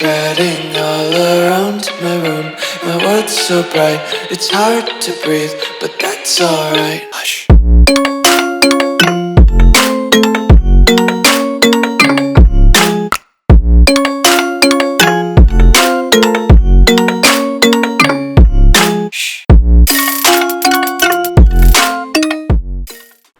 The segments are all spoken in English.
Spreading all around my room, my world's so bright, it's hard to breathe, but that's alright. Hush.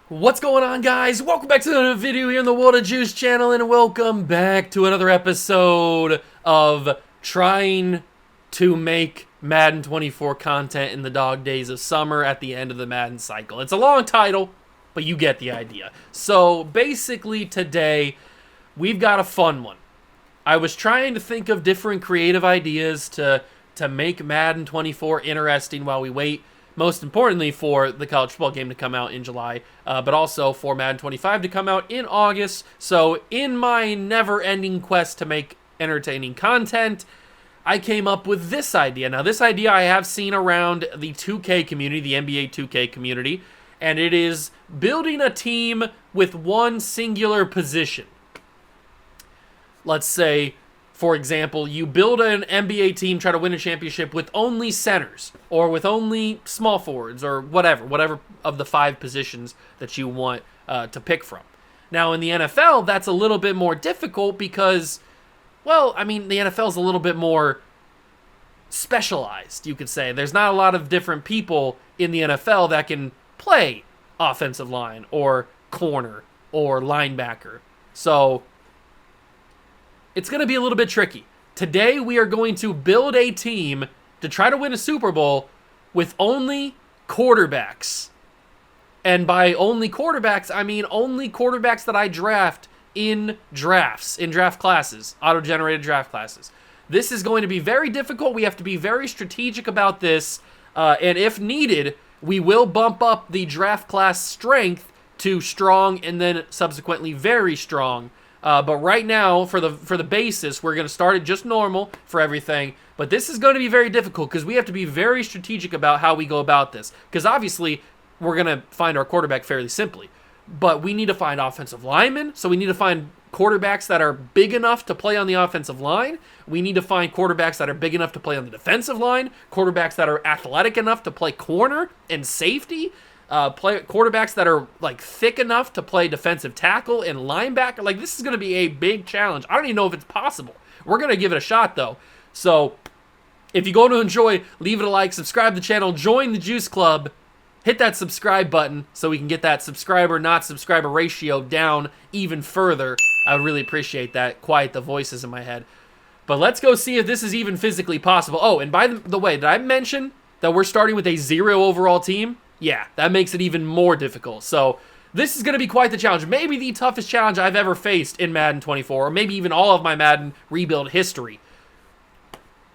What's going on, guys? Welcome back to another video here in the World of Juice channel, and welcome back to another episode of trying to make Madden 24 content in the dog days of summer at the end of the Madden cycle. It's a long title, but you get the idea. So basically today, we've got a fun one. I was trying to think of different creative ideas to make Madden 24 interesting while we wait. Most importantly, for the college football game to come out in July, but also for Madden 25 to come out in August. So in my never-ending quest to make entertaining content, I came up with this idea. Now, this idea I have seen around the 2K community, the NBA 2K community, and it is building a team with one singular position. Let's say, for example, you build an NBA team, try to win a championship with only centers or with only small forwards or whatever of the 5 positions that you want to pick from. Now, in the NFL, that's a little bit more difficult because, well, I mean, the NFL is a little bit more specialized, you could say. There's not a lot of different people in the NFL that can play offensive line or corner or linebacker. So it's going to be a little bit tricky. Today, we are going to build a team to try to win a Super Bowl with only quarterbacks. And by only quarterbacks, I mean only quarterbacks that I draft in drafts, in draft classes, auto-generated draft classes. This is going to be very difficult. We have to be very strategic about this. And if needed, we will bump up the draft class strength to strong and then subsequently very strong. But right now, for the basis, we're going to start it just normal for everything. But this is going to be very difficult because we have to be very strategic about how we go about this. Because obviously, we're going to find our quarterback fairly simply. But we need to find offensive linemen. So we need to find quarterbacks that are big enough to play on the offensive line. We need to find quarterbacks that are big enough to play on the defensive line. Quarterbacks that are athletic enough to play corner and safety. Quarterbacks that are like thick enough to play defensive tackle and linebacker. Like, this is going to be a big challenge. I don't even know if it's possible. We're going to give it a shot though. So if you go to enjoy, leave it a like, subscribe to the channel, join the Juice Club, hit that subscribe button so we can get that subscriber not subscriber ratio down even further. I would really appreciate that. Quiet the voices in my head. But let's go see if this is even physically possible. Oh, and by the way, did I mention that we're starting with a 0 overall team? Yeah, that makes it even more difficult. So this is going to be quite the challenge. Maybe the toughest challenge I've ever faced in Madden 24, or maybe even all of my Madden rebuild history.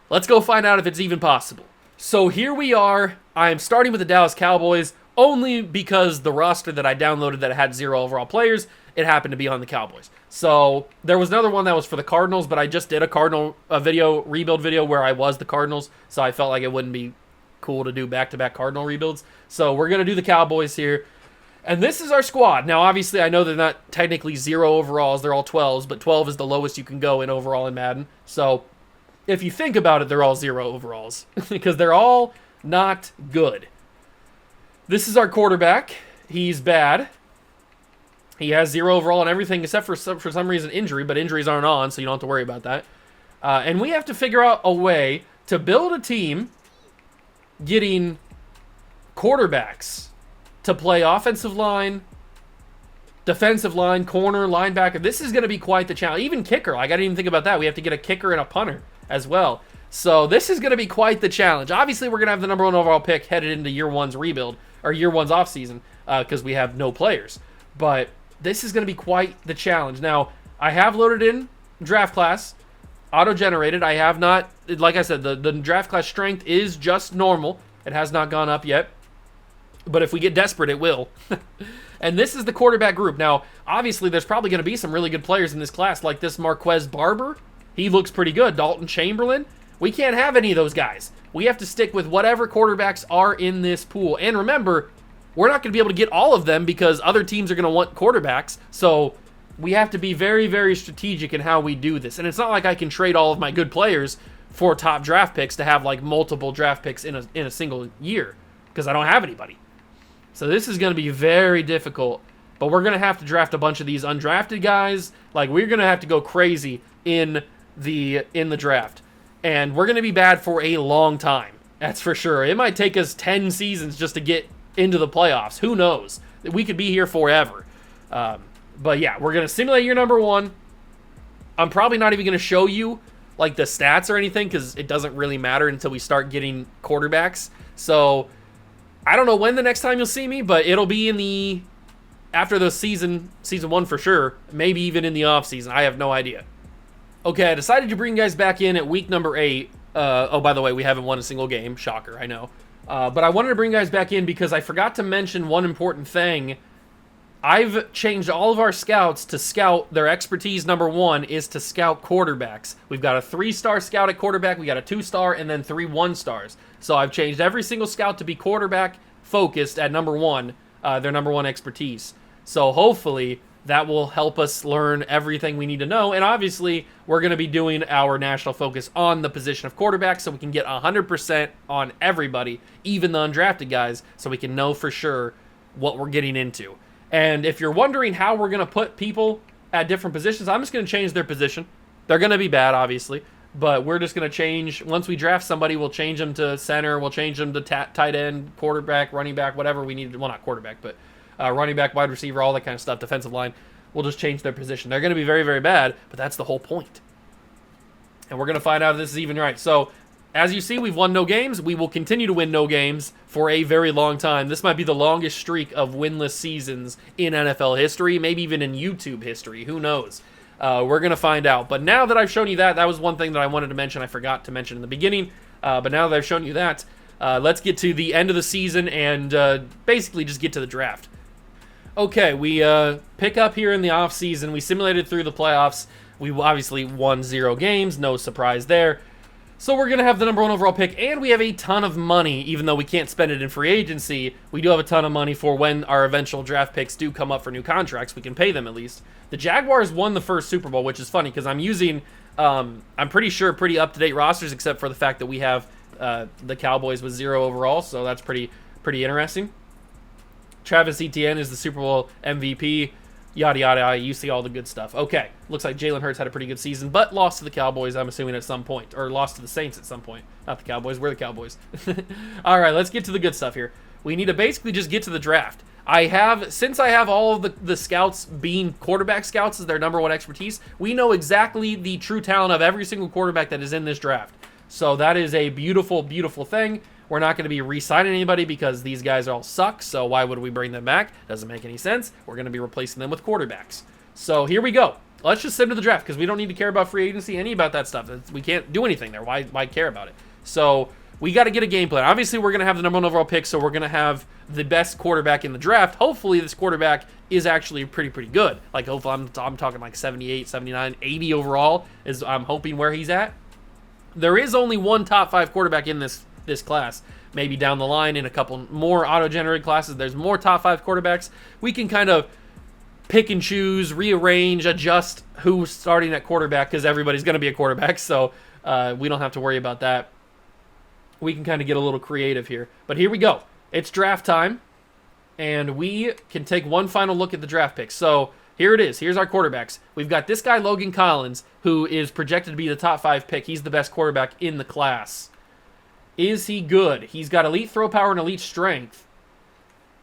Let's go find out if it's even possible. So here we are. I am starting with the Dallas Cowboys only because the roster that I downloaded that had 0 overall players, it happened to be on the Cowboys. So there was another one that was for the Cardinals, but I just did a rebuild video where I was the Cardinals, so I felt like it wouldn't be cool to do back-to-back Cardinal rebuilds. So we're going to do the Cowboys here. And this is our squad. Now, obviously, I know they're not technically 0 overalls. They're all 12s, but 12 is the lowest you can go in overall in Madden. So if you think about it, they're all 0 overalls because they're all not good. This is our quarterback. He's bad. He has 0 overall and everything except for some reason injury, but injuries aren't on, so you don't have to worry about that. And we have to figure out a way to build a team getting quarterbacks to play offensive line, defensive line, corner, linebacker. This is going to be quite the challenge. Even kicker. Like, I didn't even think about that. We have to get a kicker and a punter as well. So this is going to be quite the challenge. Obviously, we're going to have the number 1 overall pick headed into year 1's rebuild, or year 1's offseason, because we have no players. But this is going to be quite the challenge. Now, I have loaded in draft class, auto-generated. I have not, like I said, the draft class strength is just normal. It has not gone up yet. But if we get desperate, it will. And this is the quarterback group. Now, obviously, there's probably going to be some really good players in this class, like this Marquez Barber. He looks pretty good. Dalton Chamberlain. We can't have any of those guys. We have to stick with whatever quarterbacks are in this pool. And remember, we're not going to be able to get all of them because other teams are going to want quarterbacks. So we have to be very, very strategic in how we do this. And it's not like I can trade all of my good players for top draft picks to have like multiple draft picks in a single year, because I don't have anybody. So this is going to be very difficult, but we're going to have to draft a bunch of these undrafted guys. Like, we're going to have to go crazy in the draft. And we're going to be bad for a long time. That's for sure. It might take us 10 seasons just to get into the playoffs. Who knows? We could be here forever. But yeah, we're going to simulate year number 1. I'm probably not even going to show you like the stats or anything, because it doesn't really matter until we start getting quarterbacks. So I don't know when the next time you'll see me, but it'll be after the season 1 for sure. Maybe even in the off season. I have no idea. Okay, I decided to bring you guys back in at week number 8. Oh, by the way, we haven't won a single game. Shocker, I know. But I wanted to bring you guys back in because I forgot to mention one important thing. I've changed all of our scouts to scout. Their expertise, number 1, is to scout quarterbacks. We've got a 3-star scout at quarterback, we got a 2-star, and then 3 1-stars. So I've changed every single scout to be quarterback focused at number 1, their number 1 expertise. So hopefully that will help us learn everything we need to know. And obviously, we're going to be doing our national focus on the position of quarterback so we can get 100% on everybody, even the undrafted guys, so we can know for sure what we're getting into. And if you're wondering how we're going to put people at different positions, I'm just going to change their position. They're going to be bad, obviously, but we're just going to change. Once we draft somebody, we'll change them to center, we'll change them to tight end, quarterback, running back, whatever we need. Well, not quarterback, but running back, wide receiver, all that kind of stuff, defensive line. We'll just change their position. They're going to be very, very bad, but that's the whole point. And we're going to find out if this is even right. So, as you see, we've won no games. We will continue to win no games for a very long time. This might be the longest streak of winless seasons in NFL history, maybe even in YouTube history. Who knows? We're going to find out. But now that I've shown you that was one thing that I wanted to mention. I forgot to mention in the beginning. But now that I've shown you that, let's get to the end of the season and basically just get to the draft. Okay, we pick up here in the offseason. We simulated through the playoffs. We obviously won 0 games. No surprise there. So we're going to have the number 1 overall pick, and we have a ton of money. Even though we can't spend it in free agency, we do have a ton of money for when our eventual draft picks do come up for new contracts. We can pay them at least. The Jaguars won the first Super Bowl, which is funny because I'm using, I'm pretty sure, pretty up-to-date rosters, except for the fact that we have the Cowboys with 0 overall, so that's pretty interesting. Travis Etienne is the Super Bowl MVP. Yada, yada, yada. You see all the good stuff. Okay. Looks like Jalen Hurts had a pretty good season, but lost to the Cowboys, I'm assuming, at some point. Or lost to the Saints at some point. Not the Cowboys. We're the Cowboys. All right, let's get to the good stuff here. We need to basically just get to the draft. Since I have all of the scouts being quarterback scouts as their number 1 expertise, we know exactly the true talent of every single quarterback that is in this draft. So that is a beautiful, beautiful thing. We're not going to be re-signing anybody because these guys all suck, so why would we bring them back? Doesn't make any sense. We're going to be replacing them with quarterbacks. So here we go. Let's just send to the draft because we don't need to care about free agency, any about that stuff. We can't do anything there. Why care about it? So we got to get a game plan. Obviously, we're going to have the number 1 overall pick, so we're going to have the best quarterback in the draft. Hopefully, this quarterback is actually pretty good. Like, hopefully, I'm talking like 78, 79, 80 overall is I'm hoping where he's at. There is only one top 5 quarterback in this class. Maybe down the line in a couple more auto-generated classes, there's more top 5 quarterbacks. We can kind of pick and choose, rearrange, adjust who's starting at quarterback because everybody's going to be a quarterback, so we don't have to worry about that. We can kind of get a little creative here. But here we go. It's draft time, and we can take one final look at the draft picks. So here it is. Here's our quarterbacks. We've got this guy, Logan Collins, who is projected to be the top 5 pick. He's the best quarterback in the class. Is he good? He's got elite throw power and elite strength.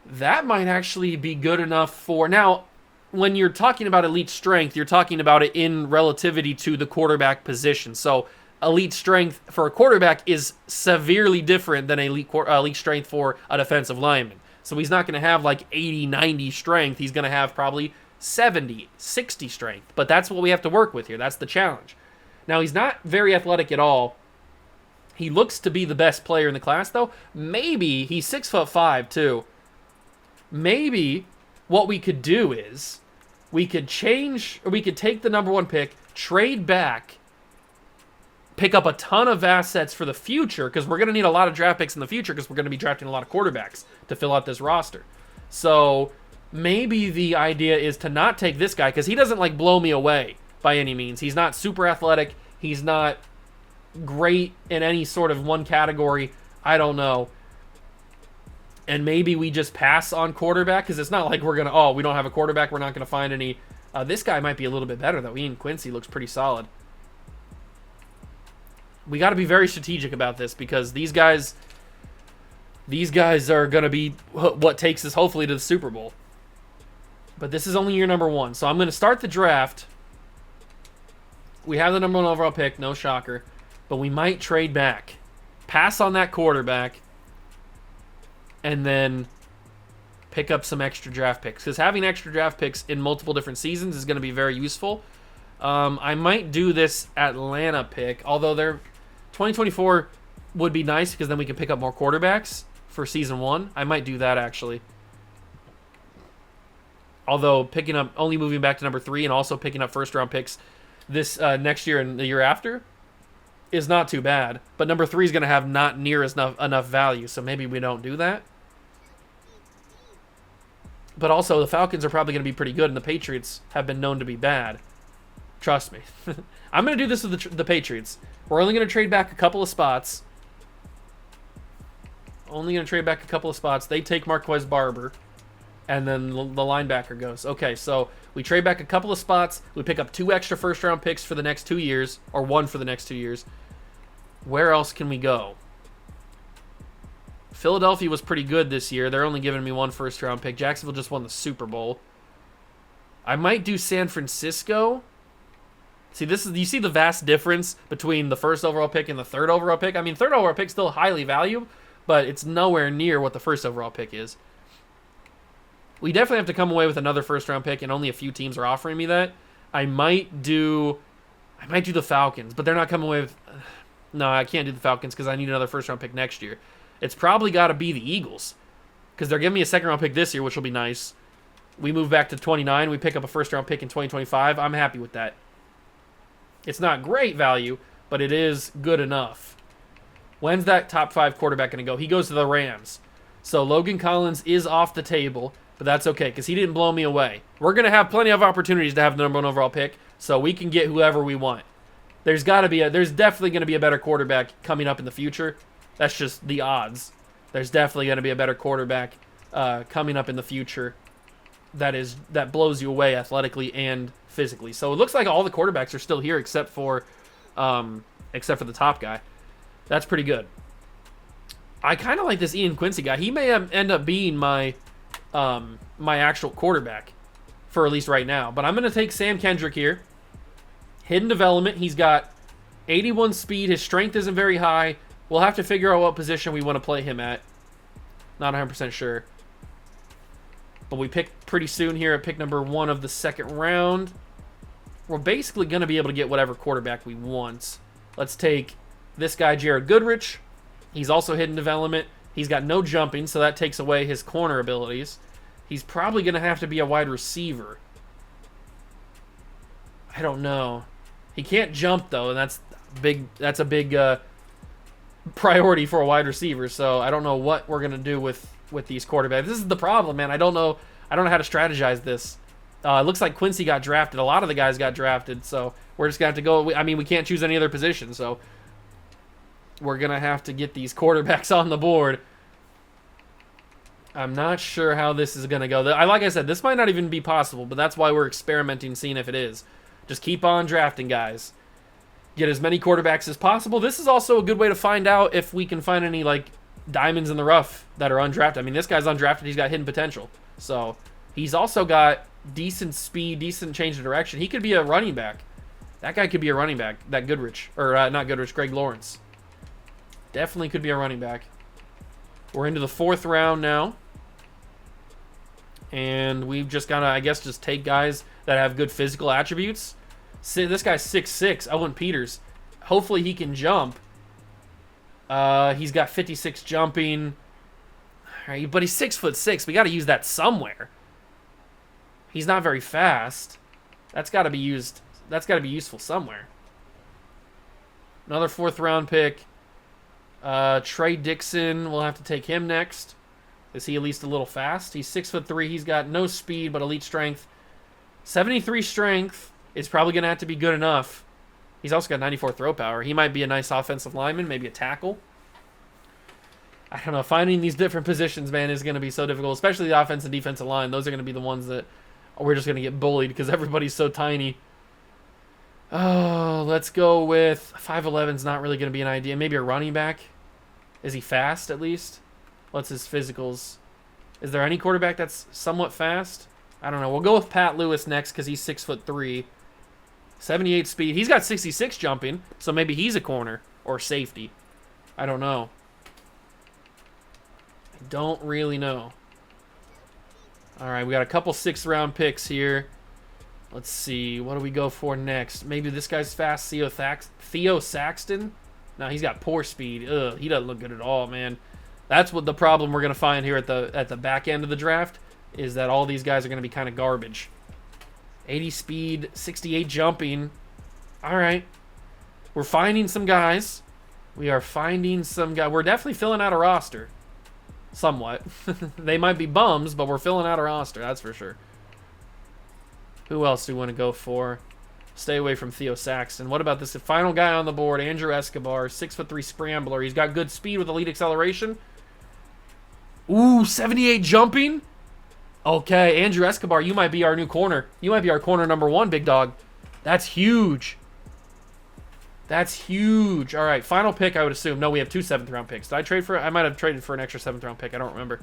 That might actually be good enough for... Now, when you're talking about elite strength, you're talking about it in relativity to the quarterback position. So elite strength for a quarterback is severely different than elite strength for a defensive lineman. So he's not going to have like 80, 90 strength. He's going to have probably 70, 60 strength. But that's what we have to work with here. That's the challenge. Now, he's not very athletic at all. He looks to be the best player in the class, though. Maybe he's 6'5" too. Maybe what we could do is we could take the number 1 pick, trade back, pick up a ton of assets for the future because we're going to need a lot of draft picks in the future because we're going to be drafting a lot of quarterbacks to fill out this roster. So maybe the idea is to not take this guy because he doesn't like blow me away by any means. He's not super athletic. He's not great in any sort of one category. I don't know. And maybe we just pass on quarterback because it's not like we're going to, oh, we don't have a quarterback. We're not going to find any. This guy might be a little bit better, though. Ian Quincy looks pretty solid. We got to be very strategic about this because these guys are going to be what takes us hopefully to the Super Bowl. But this is only year number 1. So I'm going to start the draft. We have the number 1 overall pick, no shocker. But we might trade back. Pass on that quarterback. And then pick up some extra draft picks. Because having extra draft picks in multiple different seasons is going to be very useful. I might do this Atlanta pick. Although their 2024 would be nice because then we can pick up more quarterbacks for season 1. I might do that actually. Although picking up, only moving back to number 3 and also picking up first round picks this next year and the year after is not too bad. But number 3 is going to have not near enough value. So maybe we don't do that. But also, the Falcons are probably going to be pretty good, and the Patriots have been known to be bad. Trust me. I'm going to do this with the Patriots. We're only going to trade back a couple of spots. Only going to trade back a couple of spots. They take Marquez Barber, and then the linebacker goes. Okay, so we trade back a couple of spots. We pick up 2 extra first-round picks for the next 2 years, or 1 for the next 2 years. Where else can we go? Philadelphia was pretty good this year. They're only giving me 1 first-round pick. Jacksonville just won the Super Bowl. I might do San Francisco. See, you see the vast difference between the first overall pick and the 3rd overall pick? I mean, 3rd overall pick still highly valued, but it's nowhere near what the first overall pick is. We definitely have to come away with another first-round pick, and only a few teams are offering me that. I might do the Falcons, but they're not coming away with... No, I can't do the Falcons because I need another first-round pick next year. It's probably got to be the Eagles because they're giving me a second-round pick this year, which will be nice. We move back to 29. We pick up a first-round pick in 2025. I'm happy with that. It's not great value, but it is good enough. When's that top 5 quarterback going to go? He goes to the Rams. So Logan Collins is off the table, but that's okay because he didn't blow me away. We're going to have plenty of opportunities to have the number 1 overall pick, so we can get whoever we want. There's definitely going to be a better quarterback coming up in the future. That's just the odds. There's definitely going to be a better quarterback coming up in the future that blows you away athletically and physically. So it looks like all the quarterbacks are still here except for the top guy. That's pretty good. I kind of like this Ian Quincy guy. He may end up being my actual quarterback for at least right now. But I'm going to take Sam Kendrick here. Hidden development. He's got 81 speed. His strength isn't very high. We'll have to figure out what position we want to play him at. Not 100% sure. But we pick pretty soon here at pick number 1 of the 2nd round. We're basically going to be able to get whatever quarterback we want. Let's take this guy, Jared Goodrich. He's also hidden development. He's got no jumping, so that takes away his corner abilities. He's probably going to have to be a wide receiver. I don't know. He can't jump, though, and that's a big priority for a wide receiver, so I don't know what we're going to do with these quarterbacks. This is the problem, man. I don't know how to strategize this. It looks like Quincy got drafted. A lot of the guys got drafted, so we're just going to have to go. I mean, we can't choose any other position, so we're going to have to get these quarterbacks on the board. I'm not sure how this is going to go. Like I said, this might not even be possible, but that's why we're experimenting, seeing if it is. Just keep on drafting, guys. Get as many quarterbacks as possible. This is also a good way to find out if we can find any, like, diamonds in the rough that are undrafted. I mean, this guy's undrafted. He's got hidden potential. So he's also got decent speed, decent change of direction. He could be a running back. That guy could be a running back. That Goodrich. Or not Goodrich, Greg Lawrence. Definitely could be a running back. We're into the 4th round now. And we've just got to, I guess, just take guys that have good physical attributes. See, this guy's 6'6", Owen Peters. Hopefully he can jump. He's got 56 jumping. All right, but he's 6'6". We got to use that somewhere. He's not very fast. That's got to be used. That's got to be useful somewhere. Another 4th round pick. Trey Dixon. We'll have to take him next. Is he at least a little fast? He's 6'3". He's got no speed, but elite strength. 73 strength is probably going to have to be good enough. He's also got 94 throw power. He might be a nice offensive lineman, maybe a tackle. I don't know. Finding these different positions, man, is going to be so difficult, especially the offensive and defensive line. Those are going to be the ones that we're just going to get bullied because everybody's so tiny. Oh, let's go with 5'11" is not really going to be an idea. Maybe a running back. Is he fast at least? What's his physicals? Is there any quarterback that's somewhat fast? I don't know. We'll go with Pat Lewis next because he's 6'3". 78 speed. He's got 66 jumping, so maybe he's a corner or safety. I don't know. I don't really know. All right, we got a couple 6th-round picks here. Let's see. What do we go for next? Maybe this guy's fast. Theo Saxton? No, he's got poor speed. Ugh, he doesn't look good at all, man. That's what the problem we're going to find here at the back end of the draft is that all these guys are going to be kind of garbage. 80 speed, 68 jumping. All right. We're finding some guys. We are finding some guys. We're definitely filling out a roster. Somewhat. They might be bums, but we're filling out a roster. That's for sure. Who else do we want to go for? Stay away from Theo Saxton. What about this? The final guy on the board, Andrew Escobar, 6'3" scrambler. He's got good speed with elite acceleration. Ooh, 78 jumping. Okay, Andrew Escobar, you might be our new corner. You might be our corner number 1, big dog. That's huge. That's huge. All right, final pick, I would assume. No, we have 2 7th-round picks. Did I trade for it? I might have traded for an extra 7th-round pick. I don't remember.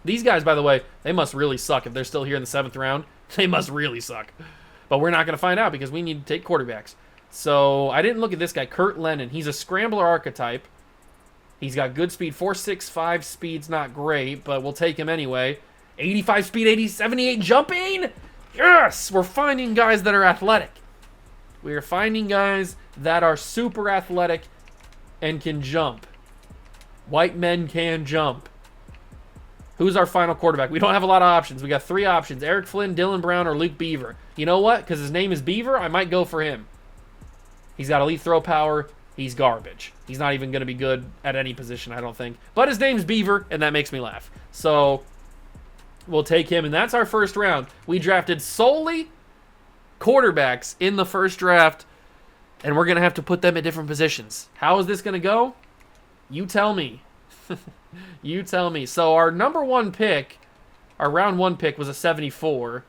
These guys, by the way, they must really suck. If they're still here in the 7th round, they must really suck. But we're not going to find out because we need to take quarterbacks. So I didn't look at this guy, Kurt Lennon. He's a scrambler archetype. He's got good speed. 4.65 speed's not great, but we'll take him anyway. 85 speed, 78 jumping. Yes! We're finding guys that are athletic. We are finding guys that are super athletic and can jump. White men can jump. Who's our final quarterback? We don't have a lot of options. We got 3 options. Eric Flynn, Dylan Brown, or Luke Beaver. You know what? Because his name is Beaver, I might go for him. He's got elite throw power. He's garbage. He's not even going to be good at any position, I don't think. But his name's Beaver, and that makes me laugh. So we'll take him, and that's our first round. We drafted solely quarterbacks in the first draft, and we're going to have to put them at different positions. How is this going to go? You tell me. You tell me. So our number 1 pick, our round 1 pick was a 74.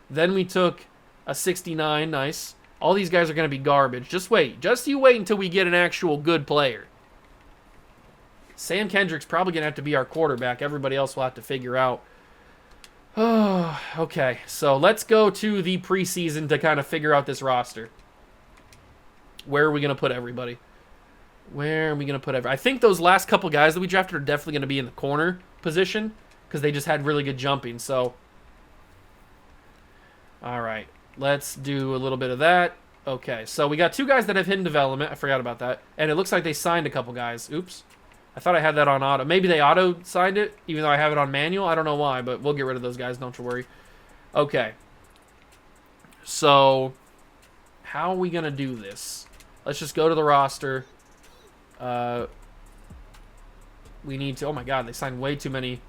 Then we took a 69. Nice. All these guys are going to be garbage. Just wait. Just you wait until we get an actual good player. Sam Kendrick's probably going to have to be our quarterback. Everybody else will have to figure out. Oh, okay. So let's go to the preseason to kind of figure out this roster. Where are we going to put everybody? Where are we going to put everybody? I think those last couple guys that we drafted are definitely going to be in the corner position because they just had really good jumping. So, all right. Let's do a little bit of that. Okay, so we got 2 guys that have hidden development. I forgot about that. And it looks like they signed a couple guys. Oops. I thought I had that on auto. Maybe they auto-signed it, even though I have it on manual. I don't know why, but we'll get rid of those guys. Don't you worry. Okay. So, how are we going to do this? Let's just go to the roster. We need to... Oh, my God. They signed way too many...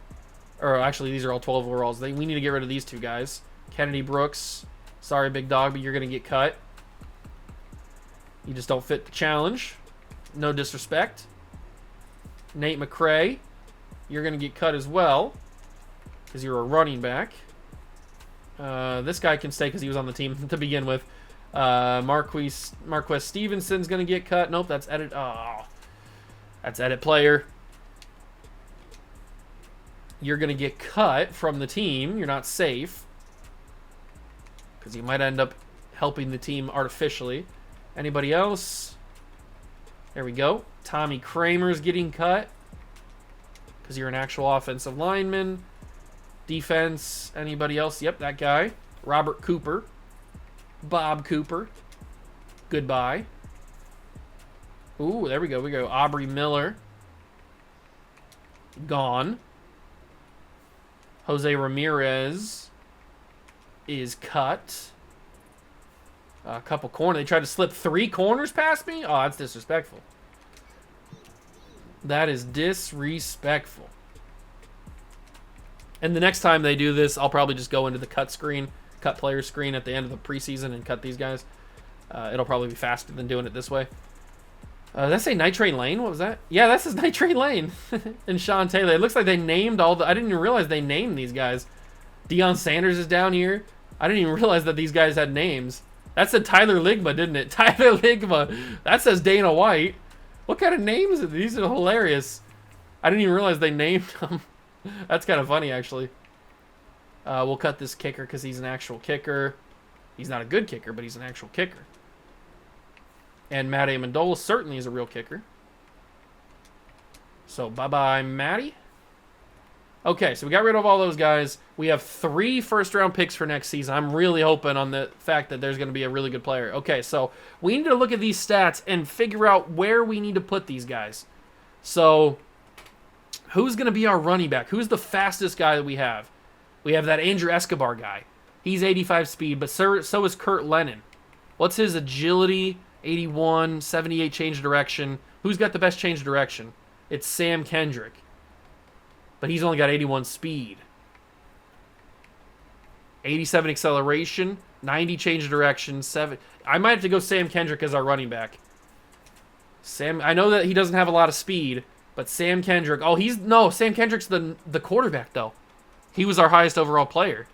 Or, actually, these are all 12 overalls. We need to get rid of these 2 guys. Kennedy Brooks. Sorry, big dog, but you're going to get cut. You just don't fit the challenge. No disrespect. Nate McCray. You're going to get cut as well. Because you're a running back. This guy can stay because he was on the team to begin with. Marquez Stevenson's going to get cut. Nope, that's edit. Oh, that's edit player. You're going to get cut from the team. You're not safe. Because you might end up helping the team artificially. Anybody else? There we go. Tommy Kramer's getting cut. Because you're an actual offensive lineman. Defense. Anybody else? Yep, that guy. Robert Cooper. Bob Cooper. Goodbye. Ooh, there we go. We go. Aubrey Miller. Gone. Jose Ramirez is cut. A couple corners. They tried to slip 3 corners past me? Oh, that's disrespectful. That is disrespectful. And the next time they do this, I'll probably just go into the cut player screen at the end of the preseason and cut these guys. It'll probably be faster than doing it this way. Did I say Night Train Lane? What was that? Yeah, this is Night Train Lane. And Sean Taylor. It looks like they named all the... I didn't even realize they named these guys. Deion Sanders is down here. I didn't even realize that these guys had names. That said Tyler Ligma, didn't it? Tyler Ligma. That says Dana White. What kind of names are these? These are hilarious. I didn't even realize they named them. That's kind of funny, actually. We'll cut this kicker because he's an actual kicker. He's not a good kicker, but he's an actual kicker. And Matt Amendola certainly is a real kicker. So, bye-bye, Matty. Okay, so we got rid of all those guys. We have 3 first-round picks for next season. I'm really hoping on the fact that there's going to be a really good player. Okay, so we need to look at these stats and figure out where we need to put these guys. So, who's going to be our running back? Who's the fastest guy that we have? We have that Andrew Escobar guy. He's 85 speed, but so is Kurt Lennon. What's his agility? 81, 78 change of direction. Who's got the best change of direction? It's Sam Kendrick. But he's only got 81 speed. 87 acceleration, 90 change of direction, 7. I might have to go Sam Kendrick as our running back. I know that he doesn't have a lot of speed, but Sam Kendrick. Oh, Sam Kendrick's the quarterback though. He was our highest overall player.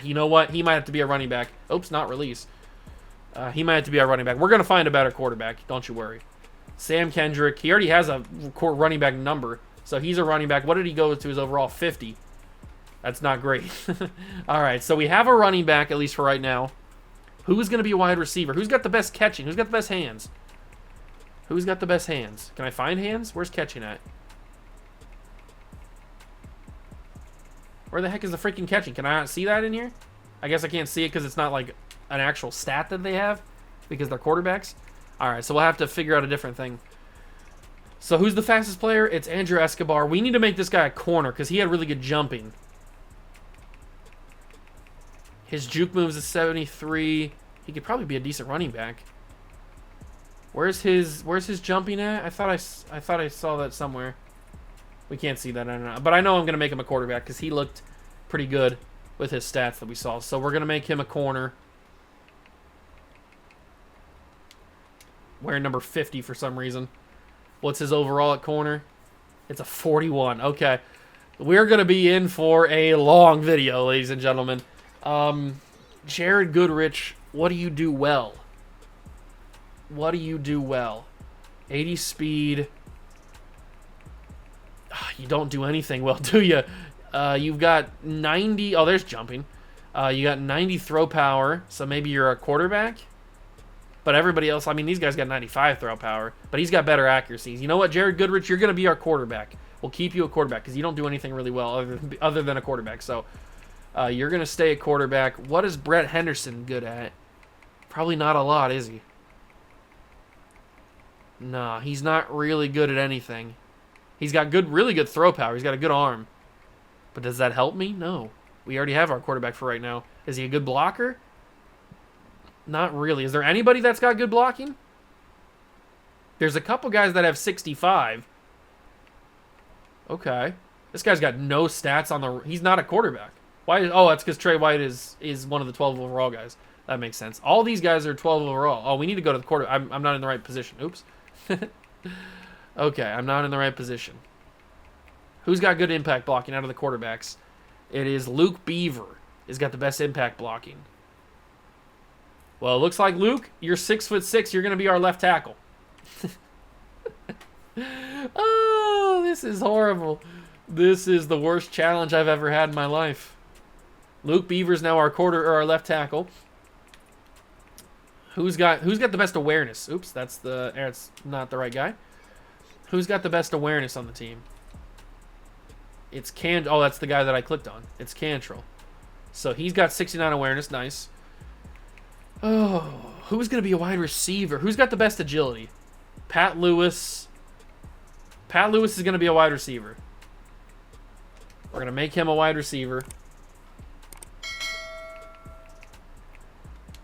You know what? He might have to be a running back. Oops, not release. He might have to be our running back. We're going to find a better quarterback. Don't you worry. Sam Kendrick. He already has a running back number. So he's a running back. What did he go to his overall? 50. That's not great. All right. So we have a running back, at least for right now. Who's going to be a wide receiver? Who's got the best catching? Who's got the best hands? Who's got the best hands? Can I find hands? Where's catching at? Where the heck is the freaking catching? Can I not see that in here? I guess I can't see it because it's not like an actual stat that they have because they're quarterbacks. All right, so we'll have to figure out a different thing. So who's the fastest player? It's Andrew Escobar. We need to make this guy a corner because he had really good jumping. His juke moves is 73. He could probably be a decent running back. Where's his jumping at? I thought I saw that somewhere. We can't see that, I don't know. But I know I'm going to make him a quarterback because he looked pretty good with his stats that we saw. So we're going to make him a corner. Wearing number 50 for some reason. What's his overall at corner? It's a 41. Okay. We're going to be in for a long video, ladies and gentlemen. Jared Goodrich, what do you do well? What do you do well? 80 speed. You don't do anything well, do you? You've got 90. Oh, there's jumping. You got 90 throw power, so maybe you're a quarterback. But everybody else, I mean, these guys got 95 throw power, but he's got better accuracies. You know what, Jared Goodrich, you're going to be our quarterback. We'll keep you a quarterback because you don't do anything really well other than a quarterback. So you're going to stay a quarterback. What is Brett Henderson good at? Probably not a lot, is he? Nah, he's not really good at anything. He's got really good throw power. He's got a good arm. But does that help me? No. We already have our quarterback for right now. Is he a good blocker? Not really. Is there anybody that's got good blocking? There's a couple guys that have 65. Okay. This guy's got no stats on the... He's not a quarterback. Why? Oh, that's because Trey White is one of the 12 overall guys. That makes sense. All these guys are 12 overall. Oh, we need to go to the quarter. I'm not in the right position. Oops. Okay, I'm not in the right position. Who's got good impact blocking out of the quarterbacks? It is Luke Beaver. Has got the best impact blocking. Well, it looks like, Luke, you're 6'6". You're going to be our left tackle. Oh, this is horrible. This is the worst challenge I've ever had in my life. Luke Beaver's now our left tackle. Who's got the best awareness? Oops, that's not the right guy. Who's got the best awareness on the team? It's Oh, that's the guy that I clicked on. It's Cantrell. So he's got 69 awareness. Nice. Oh, who's going to be a wide receiver? Who's got the best agility? Pat Lewis. Pat Lewis is going to be a wide receiver. We're going to make him a wide receiver.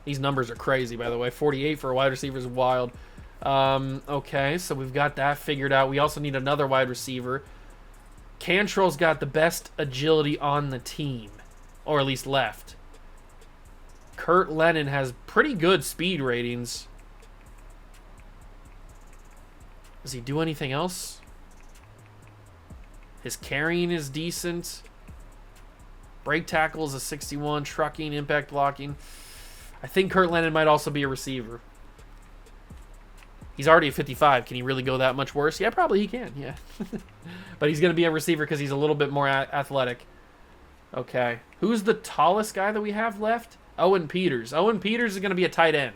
These numbers are crazy, by the way. 48 for a wide receiver is wild. Okay, so we've got that figured out. We also need another wide receiver. Cantrell's got the best agility on the team, or at least left. Kurt Lennon has pretty good speed ratings. Does he do anything else? His carrying is decent. Break tackle is a 61. Trucking, impact blocking. I think Kurt Lennon might also be a receiver. He's already a 55. Can he really go that much worse? Yeah, probably he can. Yeah. But he's going to be a receiver because he's a little bit more athletic. Okay. Who's the tallest guy that we have left? Owen Peters. Owen Peters is going to be a tight end.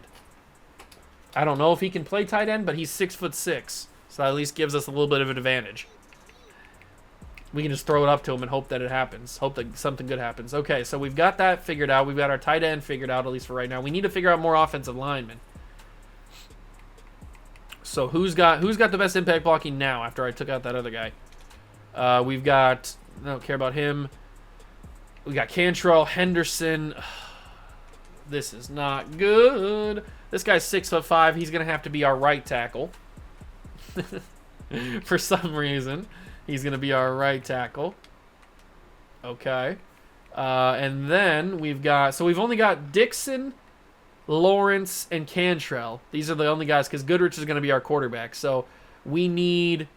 I don't know if he can play tight end, but he's 6'6". So that at least gives us a little bit of an advantage. We can just throw it up to him and hope that it happens. Hope that something good happens. Okay, so we've got that figured out. We've got our tight end figured out, at least for right now. We need to figure out more offensive linemen. So who's got the best impact blocking now after I took out that other guy? We've got... I don't care about him. We got Cantrell, Henderson. This is not good. This guy's 6'5". He's going to have to be our right tackle. For some reason. He's going to be our right tackle. Okay. And then we've got... So we've only got Dixon, Lawrence, and Cantrell. These are the only guys because Goodrich is going to be our quarterback. So we need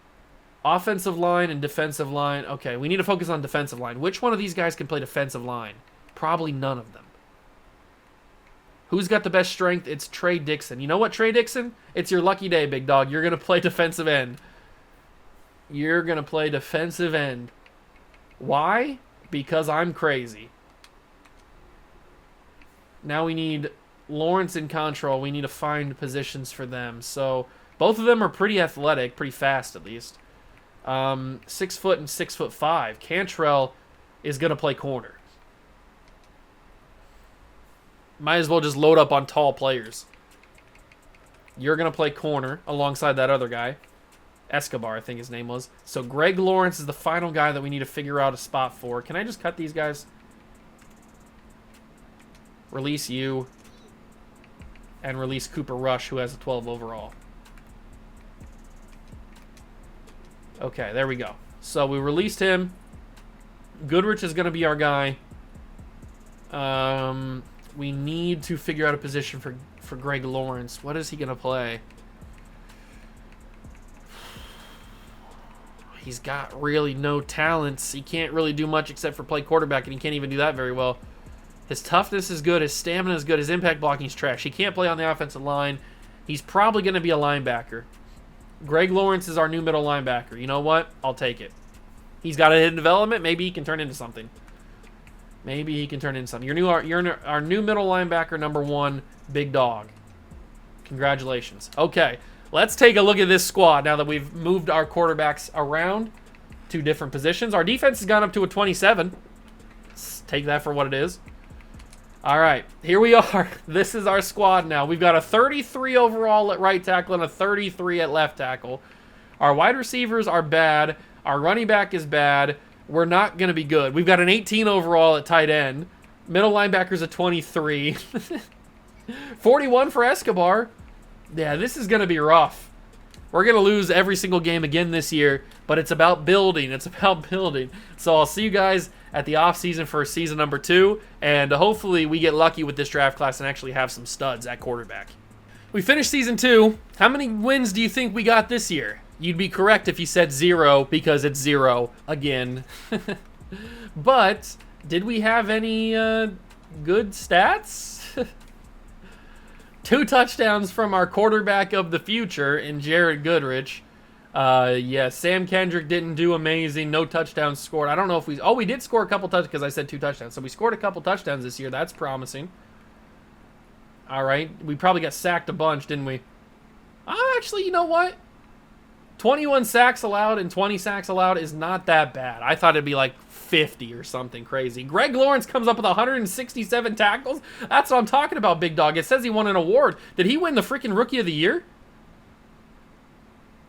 offensive line and defensive line. Okay, we need to focus on defensive line. Which one of these guys can play defensive line? Probably none of them. Who's got the best strength? It's Trey Dixon. You know what, Trey Dixon? It's your lucky day, big dog. You're going to play defensive end. You're going to play defensive end. Why? Because I'm crazy. Now we need Lawrence and Cantrell. We need to find positions for them. So both of them are pretty athletic, pretty fast at least. 6 foot and 6'5". Cantrell is going to play corner. Might as well just load up on tall players. You're going to play corner alongside that other guy. Escobar, I think his name was. So Greg Lawrence is the final guy that we need to figure out a spot for. Can I just cut these guys? Release you. And release Cooper Rush, who has a 12 overall. Okay, there we go. So we released him. Goodrich is going to be our guy. We need to figure out a position for Greg Lawrence. What is he going to play? He's got really no talents. He can't really do much except for play quarterback, and he can't even do that very well. His toughness is good. His stamina is good. His impact blocking is trash. He can't play on the offensive line. He's probably going to be a linebacker. Greg Lawrence is our new middle linebacker. You know what? I'll take it. He's got a hidden development. Maybe he can turn into something. Maybe he can turn into something. You're our new middle linebacker, number 1, big dog. Congratulations. Okay, let's take a look at this squad now that we've moved our quarterbacks around to different positions. Our defense has gone up to a 27. Let's take that for what it is. All right, here we are. This is our squad now. We've got a 33 overall at right tackle and a 33 at left tackle. Our wide receivers are bad. Our running back is bad. We're not going to be good. We've got an 18 overall at tight end. Middle linebacker's a 23. 41 for Escobar. Yeah, this is going to be rough. We're going to lose every single game again this year, but it's about building. It's about building. So I'll see you guys at the offseason for season number 2, and hopefully we get lucky with this draft class and actually have some studs at quarterback. We finished season 2. How many wins do you think we got this year? You'd be correct if you said 0 because it's 0 again. But did we have any good stats? 2 touchdowns from our quarterback of the future in Jared Goodrich. Yeah, Sam Kendrick didn't do amazing. No touchdowns scored. I don't know if we... Oh, we did score a couple touchdowns because I said 2 touchdowns. So we scored a couple touchdowns this year. That's promising. All right. We probably got sacked a bunch, didn't we? Actually, you know what? 21 sacks allowed and 20 sacks allowed is not that bad. I thought it'd be like 50 or something crazy. Greg Lawrence comes up with 167 tackles. That's what I'm talking about, big dog. It says he won an award. Did he win the freaking Rookie of the Year?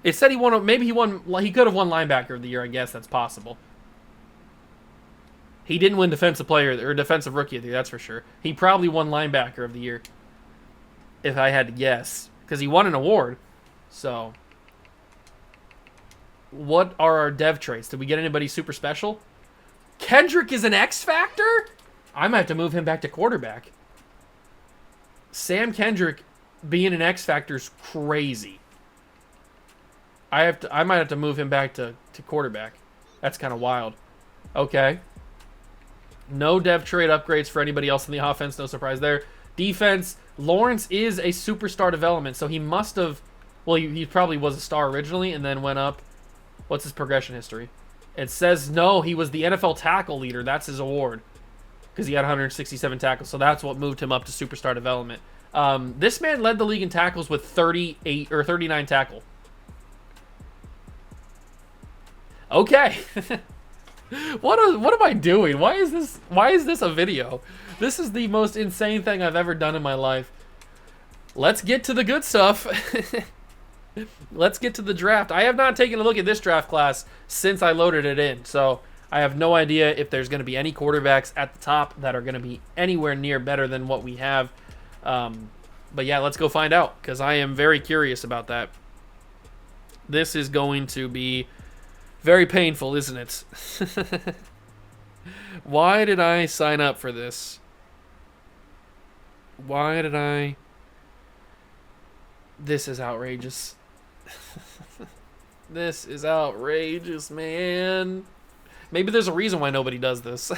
It said he won. Maybe he won. He could have won Linebacker of the Year. I guess that's possible. He didn't win Defensive Player or Defensive Rookie of the Year. That's for sure. He probably won Linebacker of the Year, if I had to guess, because he won an award. So What are our dev traits? Did we get anybody super special? Kendrick is an X factor? I might have to move him back to quarterback. Sam Kendrick being an X factor is crazy. I might have to move him back to quarterback. That's kind of wild. Okay. No dev trait upgrades for anybody else in the offense. No surprise there. Defense. Lawrence is a superstar development, so he must have... Well, he probably was a star originally and then went up. What's his progression history? It says no, he was the NFL tackle leader. That's his award. Because he had 167 tackles, so that's what moved him up to superstar development. This man led the league in tackles with 38 or 39 tackle. Okay. What am I doing? Why is this a video? This is the most insane thing I've ever done in my life. Let's get to the good stuff. Let's get to the draft. I have not taken a look at this draft class since I loaded it in, so I have no idea if there's going to be any quarterbacks at the top that are going to be anywhere near better than what we have. But yeah, let's go find out, because I am very curious about that. This is going to be very painful, isn't it? Why did I sign up for this? Why did I... This is outrageous. This is outrageous, man. Maybe there's a reason why nobody does this.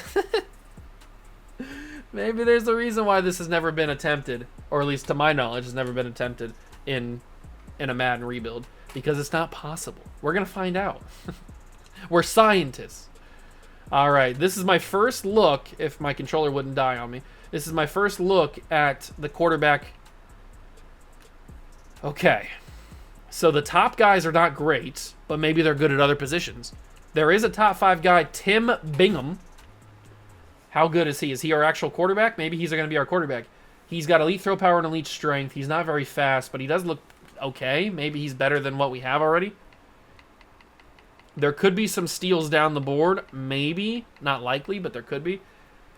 Maybe there's a reason why this has never been attempted, or at least to my knowledge has never been attempted in a Madden rebuild, because it's not possible. We're gonna find out. We're scientists. All right, this is my first look, if my controller wouldn't die on me. This is my first look at the quarterback. Okay. So the top guys are not great, but maybe they're good at other positions. There is a top 5 guy, Tim Bingham. How good is he? Is he our actual quarterback? Maybe he's going to be our quarterback. He's got elite throw power and elite strength. He's not very fast, but he does look okay. Maybe he's better than what we have already. There could be some steals down the board. Maybe. Not likely, but there could be.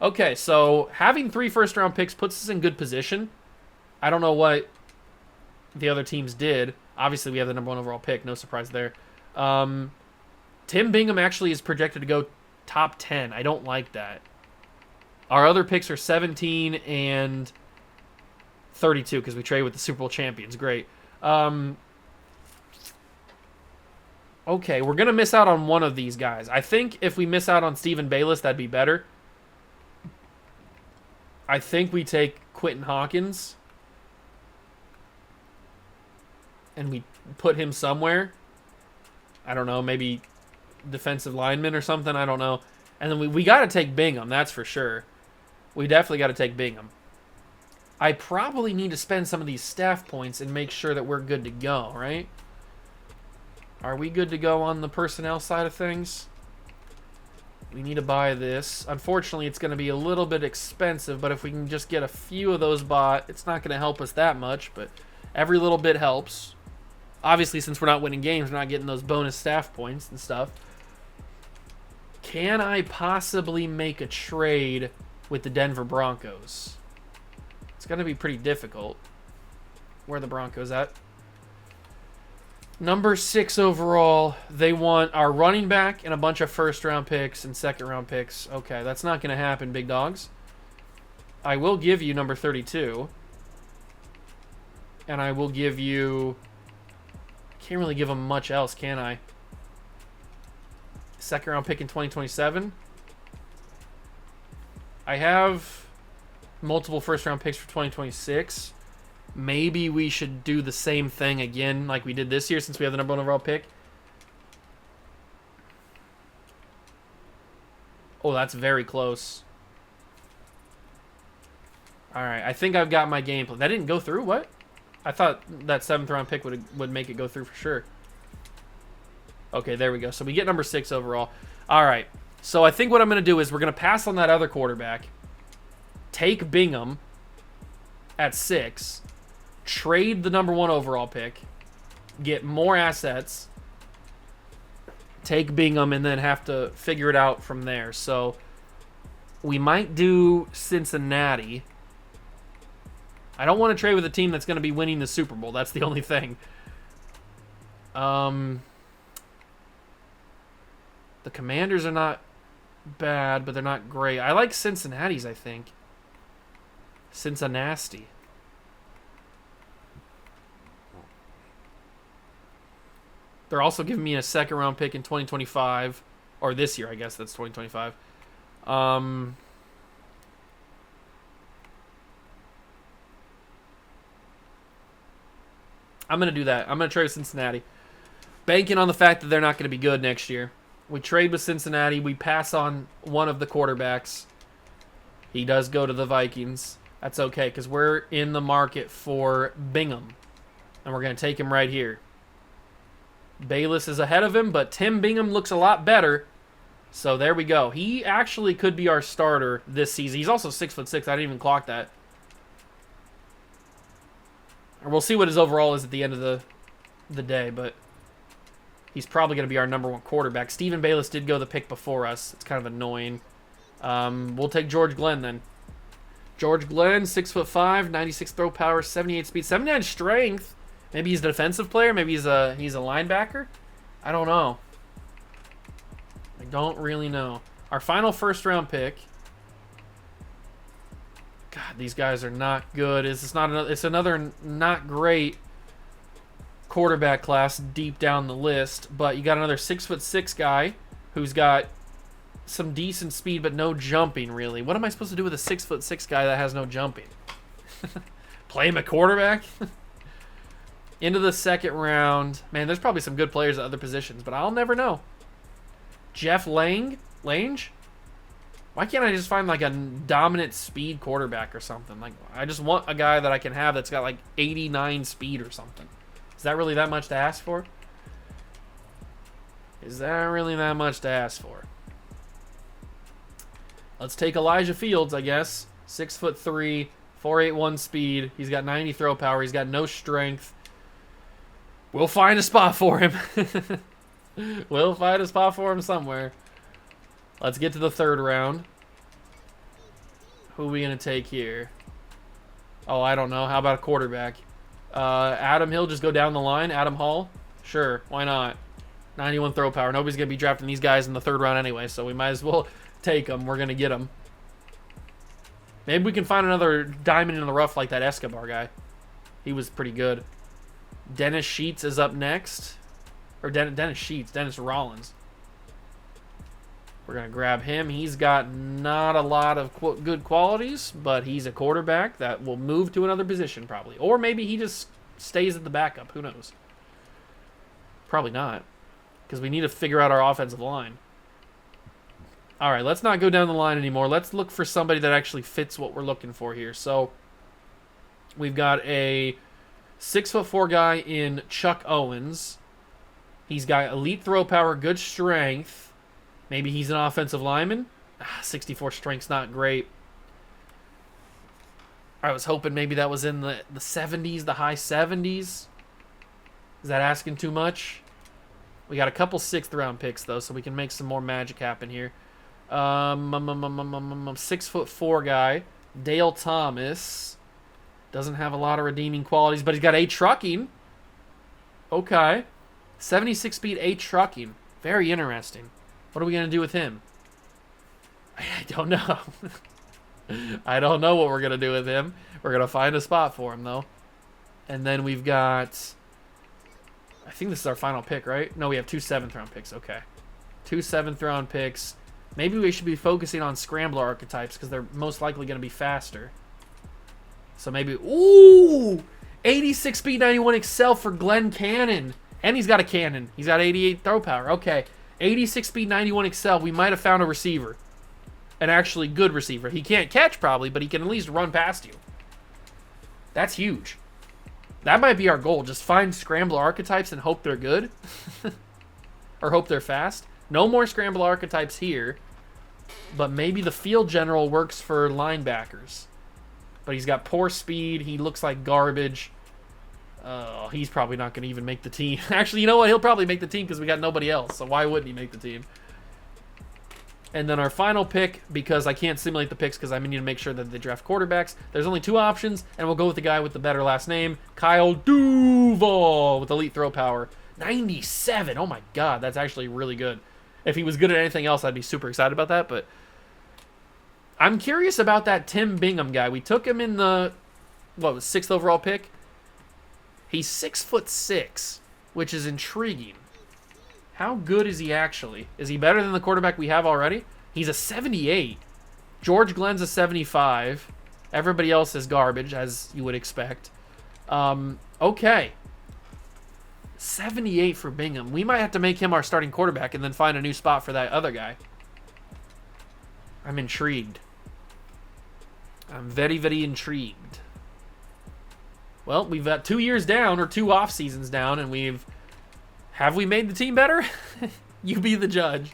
Okay, so having 3 first-round picks puts us in good position. I don't know what the other teams did. Obviously, we have the number 1 overall pick. No surprise there. Tim Bingham actually is projected to go top 10. I don't like that. Our other picks are 17 and 32 because we traded with the Super Bowl champions. Great. Okay, we're going to miss out on one of these guys. I think if we miss out on Stephen Bayless, that'd be better. I think we take Quentin Hawkins and we put him somewhere. I don't know, maybe defensive lineman or something. I don't know. And then we got to take Bingham, that's for sure. We definitely got to take Bingham. I probably need to spend some of these staff points and make sure that we're good to go, right? Are we good to go on the personnel side of things? We need to buy this. Unfortunately, it's going to be a little bit expensive, but if we can just get a few of those bought, it's not going to help us that much, but every little bit helps. Obviously, since we're not winning games, we're not getting those bonus staff points and stuff. Can I possibly make a trade with the Denver Broncos? It's going to be pretty difficult. Where are the Broncos at? Number 6 overall. They want our running back and a bunch of first-round picks and second-round picks. Okay, that's not going to happen, big dogs. I will give you number 32. And I will give you... Can't really give them much else, can I? Second-round pick in 2027. I have multiple first-round picks for 2026. Maybe we should do the same thing again like we did this year since we have the number 1 overall pick. Oh, that's very close. Alright, I think I've got my game plan. That didn't go through? What? I thought that 7th round pick would make it go through for sure. Okay, there we go. So we get number 6 overall. Alright, so I think what I'm going to do is we're going to pass on that other quarterback. Take Bingham at 6. Trade the number 1 overall pick, get more assets, take Bingham, and then have to figure it out from there. So we might do Cincinnati. I don't want to trade with a team that's going to be winning the Super Bowl. That's the only thing. The Commanders are not bad, but they're not great. I like Cincinnati's, I think. Cincinnati. They're also giving me a second-round pick in 2025. Or this year, I guess. That's 2025. I'm going to do that. I'm going to trade with Cincinnati. Banking on the fact that they're not going to be good next year. We trade with Cincinnati. We pass on one of the quarterbacks. He does go to the Vikings. That's okay, because we're in the market for Bingham. And we're going to take him right here. Bayless is ahead of him, but Tim Bingham looks a lot better. So there we go. He actually could be our starter this season. He's also 6'6". I didn't even clock that. And we'll see what his overall is at the end of the day, but he's probably going to be our number one quarterback. Stephen Bayless did go the pick before us. It's kind of annoying. We'll take George Glenn then. George Glenn, 6'5", 96 throw power, 78 speed, 79 strength. Maybe he's a defensive player. Maybe he's a linebacker. I don't know. I don't really know. Our final first-round pick. God, these guys are not good. It's another not great quarterback class deep down the list. But you got another 6'6" guy who's got some decent speed but no jumping, really. What am I supposed to do with a 6'6" guy that has no jumping? Play him at quarterback? Into the second round. Man, there's probably some good players at other positions, but I'll never know. Jeff Lange? Why can't I just find like a dominant speed quarterback or something? Like, I just want a guy that I can have that's got like 89 speed or something. Is that really that much to ask for? Is that really that much to ask for? Let's take Elijah Fields, I guess. 6'3", 4.81 speed. He's got 90 throw power. He's got no strength. We'll find a spot for him. We'll find a spot for him somewhere. Let's get to the third round. Who are we going to take here? Oh, I don't know. How about a quarterback? Adam Hill, just go down the line. Adam Hall? Sure, why not? 91 throw power. Nobody's going to be drafting these guys in the third round anyway, so we might as well take them. We're going to get them. Maybe we can find another diamond in the rough like that Escobar guy. He was pretty good. Dennis Sheets is up next. Or Dennis Rollins. We're going to grab him. He's got not a lot of good qualities, but he's a quarterback that will move to another position probably. Or maybe he just stays at the backup. Who knows? Probably not, because we need to figure out our offensive line. All right, let's not go down the line anymore. Let's look for somebody that actually fits what we're looking for here. So we've got a 6'4" guy in Chuck Owens. He's got elite throw power, good strength. Maybe he's an offensive lineman. 64 strength's not great. I was hoping maybe that was in the 70s, the high 70s. Is that asking too much? We got a couple 6th-round picks, though, so we can make some more magic happen here. 6'4" guy. Dale Thomas. Doesn't have a lot of redeeming qualities, but he's got 8 trucking. Okay. 76 speed, 8 trucking. Very interesting. What are we going to do with him? I don't know. I don't know what we're going to do with him. We're going to find a spot for him, though. And then we've got... I think this is our final pick, right? No, we have 2 7th-round picks. Okay. 2 7th-round picks. Maybe we should be focusing on scrambler archetypes because they're most likely going to be faster. So maybe... Ooh! 86 speed, 91 excel for Glenn Cannon. And he's got a cannon. He's got 88 throw power. Okay. 86 speed, 91 excel. We might have found a receiver. An actually good receiver. He can't catch probably, but he can at least run past you. That's huge. That might be our goal. Just find scrambler archetypes and hope they're good. Or hope they're fast. No more scrambler archetypes here. But maybe the field general works for linebackers. But he's got poor speed. He looks like garbage. Oh, he's probably not going to even make the team. Actually, you know what? He'll probably make the team because we got nobody else. So why wouldn't he make the team? And then our final pick, because I can't simulate the picks because I need to make sure that they draft quarterbacks. There's only 2 options, and we'll go with the guy with the better last name, Kyle Duval, with elite throw power. 97. Oh, my God. That's actually really good. If he was good at anything else, I'd be super excited about that. But I'm curious about that Tim Bingham guy. We took him in the, what was 6th overall pick? He's 6'6", which is intriguing. How good is he actually? Is he better than the quarterback we have already? He's a 78. George Glenn's a 75. Everybody else is garbage, as you would expect. Okay. 78 for Bingham. We might have to make him our starting quarterback and then find a new spot for that other guy. I'm intrigued. I'm very, very intrigued. Well, we've got 2 years down, or 2 off seasons down, and have we made the team better? You be the judge.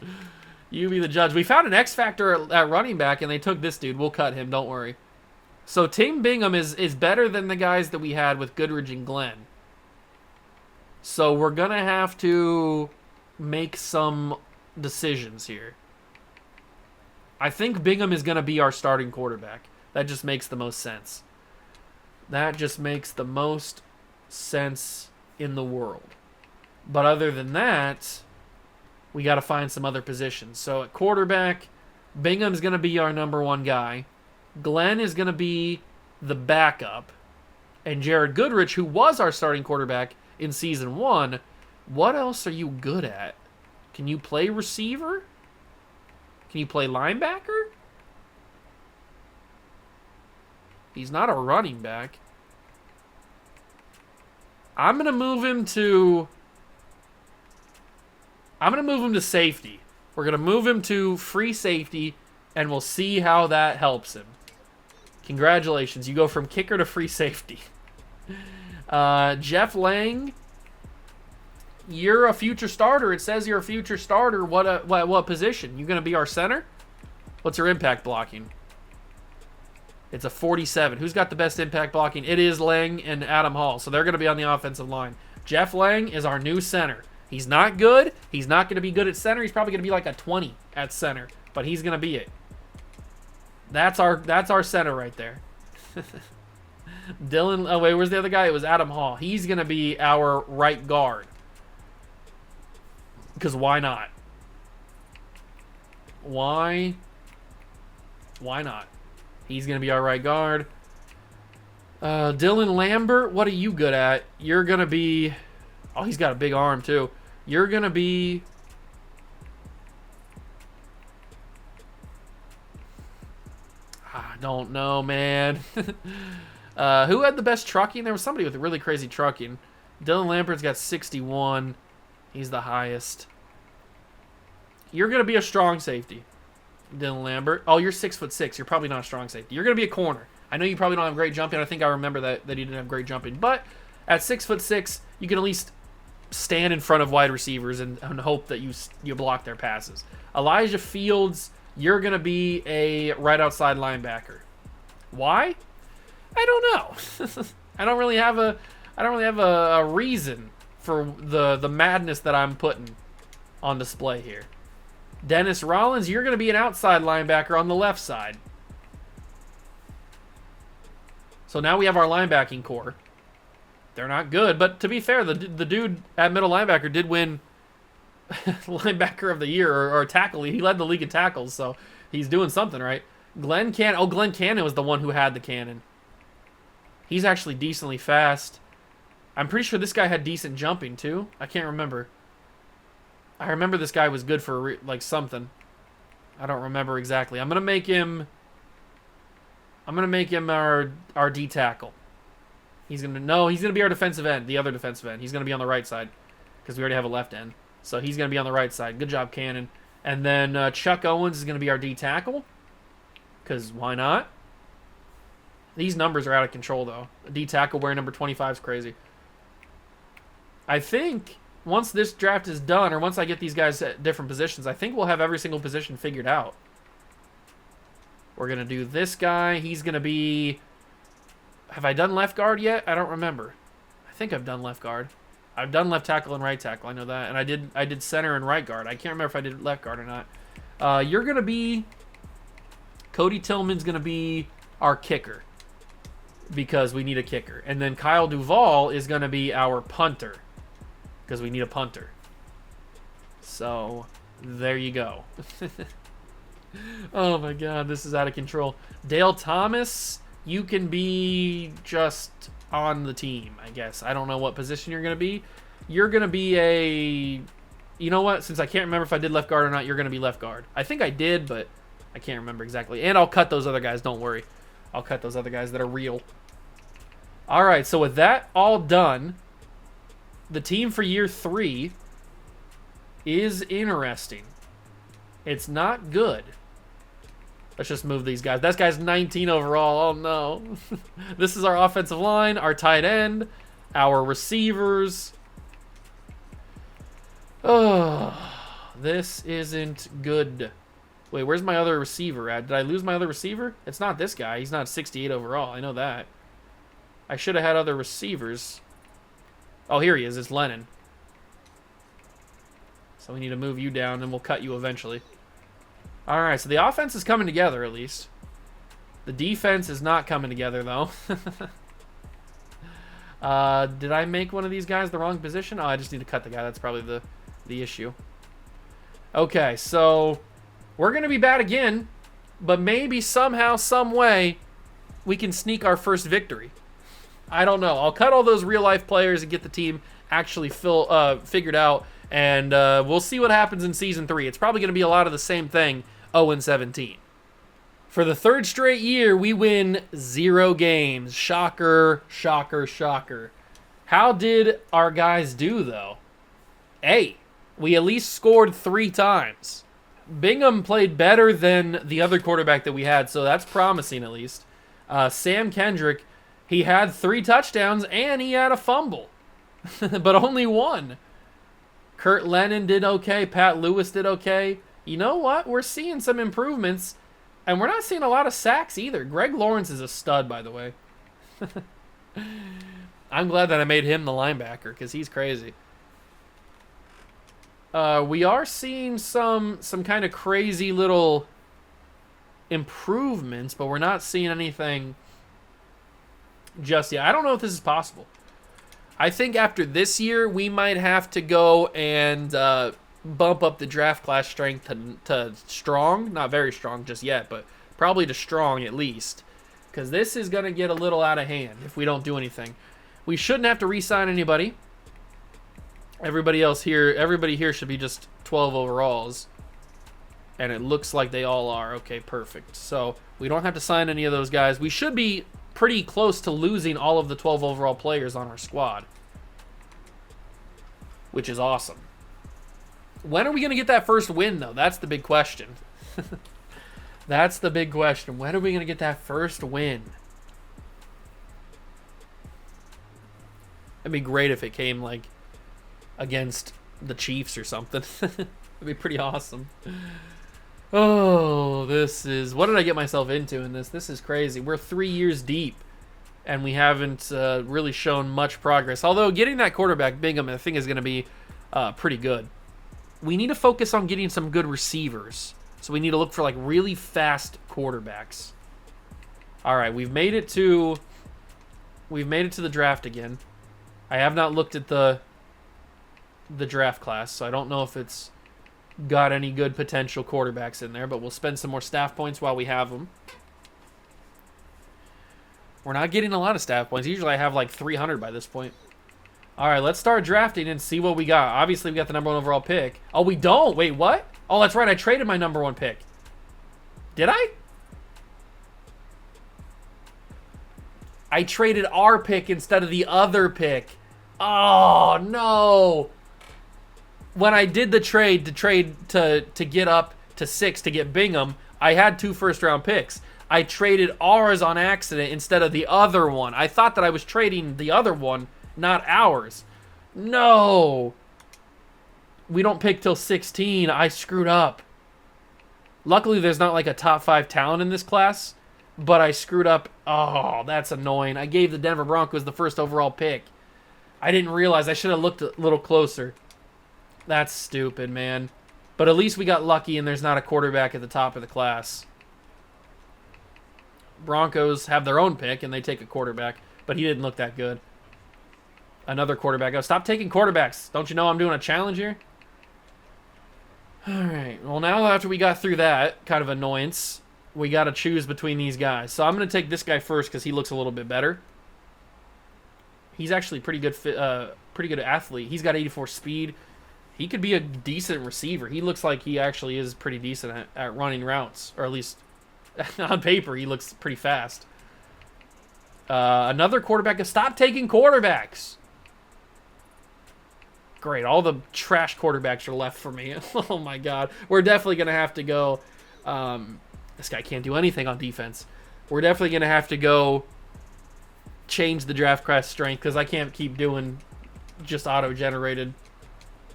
You be the judge. We found an X factor at running back, and they took this dude. We'll cut him. Don't worry. So Tim Bingham is better than the guys that we had with Goodrich and Glenn. So we're gonna have to make some decisions here. I think Bingham is gonna be our starting quarterback. That just makes the most sense. That just makes the most sense in the world. But other than that, we got to find some other positions. So at quarterback, Bingham's going to be our number 1 guy. Glenn is going to be the backup. And Jared Goodrich, who was our starting quarterback in Season 1, what else are you good at? Can you play receiver? Can you play linebacker? He's not a running back. I'm going to move him to safety. We're going to move him to free safety, and we'll see how that helps him. Congratulations. You go from kicker to free safety. Jeff Lang, you're a future starter. It says you're a future starter. What position? You going to be our center? What's your impact blocking? It's a 47. Who's got the best impact blocking? It is Lang and Adam Hall. So they're going to be on the offensive line. Jeff Lang is our new center. He's not good. He's not going to be good at center. He's probably going to be like a 20 at center. But he's going to be it. That's our center right there. Dylan, oh wait, where's the other guy? It was Adam Hall. He's going to be our right guard. Because why not? Why not? He's going to be our right guard. Dylan Lambert, what are you good at? You're going to be... Oh, he's got a big arm, too. You're going to be... I don't know, man. Who had the best trucking? There was somebody with really crazy trucking. Dylan Lambert's got 61. He's the highest. You're going to be a strong safety, Dylan Lambert. Oh, you're 6'6". You're probably not a strong safety. You're going to be a corner. I know you probably don't have great jumping. I think I remember that he didn't have great jumping. But at 6'6", you can at least stand in front of wide receivers and hope that you block their passes. Elijah Fields, you're going to be a right outside linebacker. Why? I don't know. I don't really have a reason for the madness that I'm putting on display here. Dennis Rollins, you're going to be an outside linebacker on the left side. So now we have our linebacking core. They're not good, but to be fair, the dude at middle linebacker did win linebacker of the year or tackle. He led the league in tackles, so he's doing something right. Glenn Cannon was the one who had the cannon. He's actually decently fast. I'm pretty sure this guy had decent jumping too. I can't remember. I remember this guy was good for like something. I don't remember exactly. I'm gonna make him our D tackle. He's gonna be our defensive end, the other defensive end. He's gonna be on the right side because we already have a left end. So he's gonna be on the right side. Good job, Cannon. And then Chuck Owens is gonna be our D tackle because why not? These numbers are out of control though. A D tackle wearing number 25 is crazy. I think once this draft is done, or once I get these guys at different positions, I think we'll have every single position figured out. We're going to do this guy. He's going to be... Have I done left guard yet? I don't remember. I think I've done left guard. I've done left tackle and right tackle. I know that. And I did center and right guard. I can't remember if I did left guard or not. You're going to be... Cody Tillman's going to be our kicker because we need a kicker. And then Kyle Duvall is going to be our punter because we need a punter. So There you go. Oh my god, this is out of control. Dale Thomas, you can be just on the team, I guess. I don't know what position you're going to be. You're going to be a... You know what? Since I can't remember if I did left guard or not, you're going to be left guard. I think I did, but I can't remember exactly. And I'll cut those other guys, don't worry. I'll cut those other guys that are real. Alright, so with that all done, the team for year 3 is interesting. It's not good. Let's just move these guys. That guy's 19 overall. Oh, no. This is our offensive line, our tight end, our receivers. Oh, this isn't good. Wait, where's my other receiver at? Did I lose my other receiver? It's not this guy. He's not 68 overall. I know that. I should have had other receivers. Oh, here he is. It's Lennon. So we need to move you down, and we'll cut you eventually. All right, so the offense is coming together, at least. The defense is not coming together, though. Did I make one of these guys the wrong position? Oh, I just need to cut the guy. That's probably the issue. Okay, so we're going to be bad again, but maybe somehow, some way, we can sneak our first victory. I don't know. I'll cut all those real-life players and get the team actually figured out, and we'll see what happens in Season 3. It's probably going to be a lot of the same thing, 0-17. For the third straight year, we win 0 games. Shocker, shocker, shocker. How did our guys do, though? Hey, we at least scored 3 times. Bingham played better than the other quarterback that we had, so that's promising at least. Sam Kendrick, he had 3 touchdowns and he had a fumble, but only 1. Kurt Lennon did okay. Pat Lewis did okay. You know what? We're seeing some improvements, and we're not seeing a lot of sacks either. Greg Lawrence is a stud, by the way. I'm glad that I made him the linebacker because he's crazy. We are seeing some kind of crazy little improvements, but we're not seeing anything just yet. I don't know if this is possible. I think after this year, we might have to go and bump up the draft class strength to strong. Not very strong just yet, but probably to strong at least. Because this is going to get a little out of hand if we don't do anything. We shouldn't have to re-sign anybody. Everybody here should be just 12 overalls. And it looks like they all are. Okay, perfect. So we don't have to sign any of those guys. We should be pretty close to losing all of the 12 overall players on our squad, which is awesome. When are we going to get that first win, though? That's the big question. That's the big question. When are we going to get that first win? It'd be great if it came, like, against the Chiefs or something. It'd be pretty awesome. Oh, this is... What did I get myself into in this? This is crazy. We're 3 years deep, and we haven't really shown much progress. Although getting that quarterback, Bingham, I think is going to be pretty good. We need to focus on getting some good receivers. So we need to look for, like, really fast quarterbacks. All right, we've made it to the draft again. I have not looked at the draft class, so I don't know if it's got any good potential quarterbacks in there, but we'll spend some more staff points while we have them. We're not getting a lot of staff points. Usually I have like 300 by this point. All right, let's start drafting and see what we got. Obviously, we got the number 1 overall pick. Oh, we don't. Wait, what? Oh, that's right. I traded my number 1 pick. Did I? I traded our pick instead of the other pick. Oh, no. When I did the trade to get up to 6 to get Bingham, I had 2 first-round picks. I traded ours on accident instead of the other one. I thought that I was trading the other one, not ours. No. We don't pick till 16. I screwed up. Luckily, there's not like a top 5 talent in this class, but I screwed up. Oh, that's annoying. I gave the Denver Broncos the first overall pick. I didn't realize. I should have looked a little closer. That's stupid, man. But at least we got lucky and there's not a quarterback at the top of the class. Broncos have their own pick and they take a quarterback, but he didn't look that good. Another quarterback. Oh, stop taking quarterbacks. Don't you know I'm doing a challenge here? All right. Well, now after we got through that kind of annoyance, we got to choose between these guys. So I'm going to take this guy first because he looks a little bit better. He's actually pretty good athlete. He's got 84 speed. He could be a decent receiver. He looks like he actually is pretty decent at running routes, or at least on paper, he looks pretty fast. Another quarterback. Stop taking quarterbacks. Great. All the trash quarterbacks are left for me. Oh, my God. We're definitely going to have to go. This guy can't do anything on defense. We're definitely going to have to go change the draft class strength because I can't keep doing just auto-generated.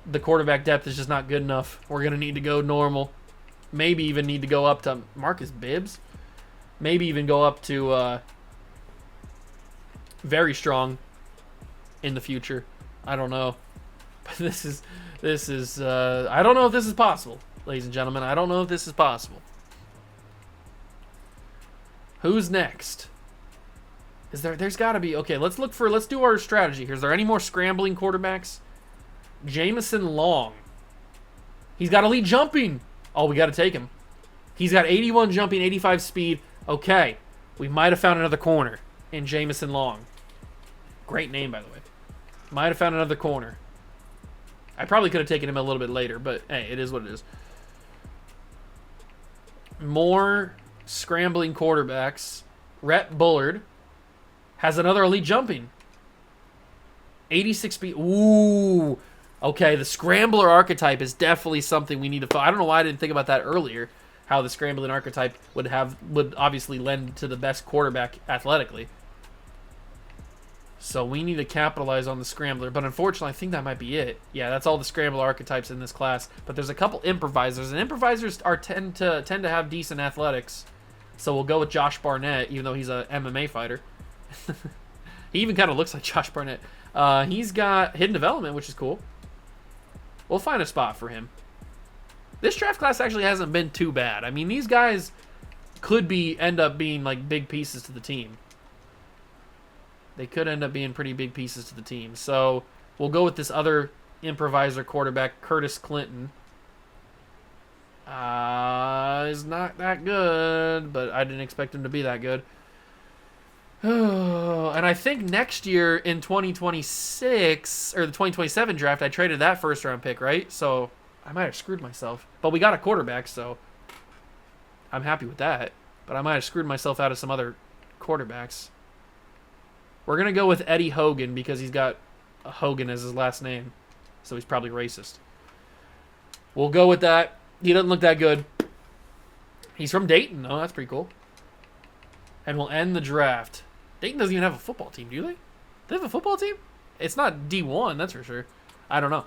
The quarterback depth is just not good enough. We're going to need to go normal. Maybe even need to go up to Marcus Bibbs. Maybe even go up to very strong in the future. I don't know. But this is I don't know if this is possible, ladies and gentlemen. I don't know if this is possible. Who's next? There's got to be. Okay, let's do our strategy here. Is there any more scrambling quarterbacks? Jamison Long. He's got elite jumping. Oh, we got to take him. He's got 81 jumping, 85 speed. Okay, we might have found another corner in Jamison Long. Great name, by the way. Might have found another corner. I probably could have taken him a little bit later, but hey, it is what it is. More scrambling quarterbacks. Rhett Bullard has another elite jumping. 86 speed. Ooh. Okay, the scrambler archetype is definitely something we need to. I don't know why I didn't think about that earlier. How the scrambling archetype would obviously lend to the best quarterback athletically. So we need to capitalize on the scrambler. But unfortunately, I think that might be it. Yeah, that's all the scrambler archetypes in this class. But there's a couple improvisers, and improvisers tend to have decent athletics. So we'll go with Josh Barnett, even though he's a MMA fighter. He even kind of looks like Josh Barnett. He's got hidden development, which is cool. We'll find a spot for him. This draft class actually hasn't been too bad. I mean, these guys could end up being like big pieces to the team. They could end up being pretty big pieces to the team. So we'll go with this other improviser quarterback, Curtis Clinton. Is not that good, but I didn't expect him to be that good. And I think next year in 2026, or the 2027 draft, I traded that first round pick, right? So I might have screwed myself. But we got a quarterback, so I'm happy with that. But I might have screwed myself out of some other quarterbacks. We're going to go with Eddie Hogan because he's got Hogan as his last name. So he's probably racist. We'll go with that. He doesn't look that good. He's from Dayton, though. That's pretty cool. And we'll end the draft. Dayton doesn't even have a football team, do they? They have a football team? It's not D1, that's for sure. I don't know.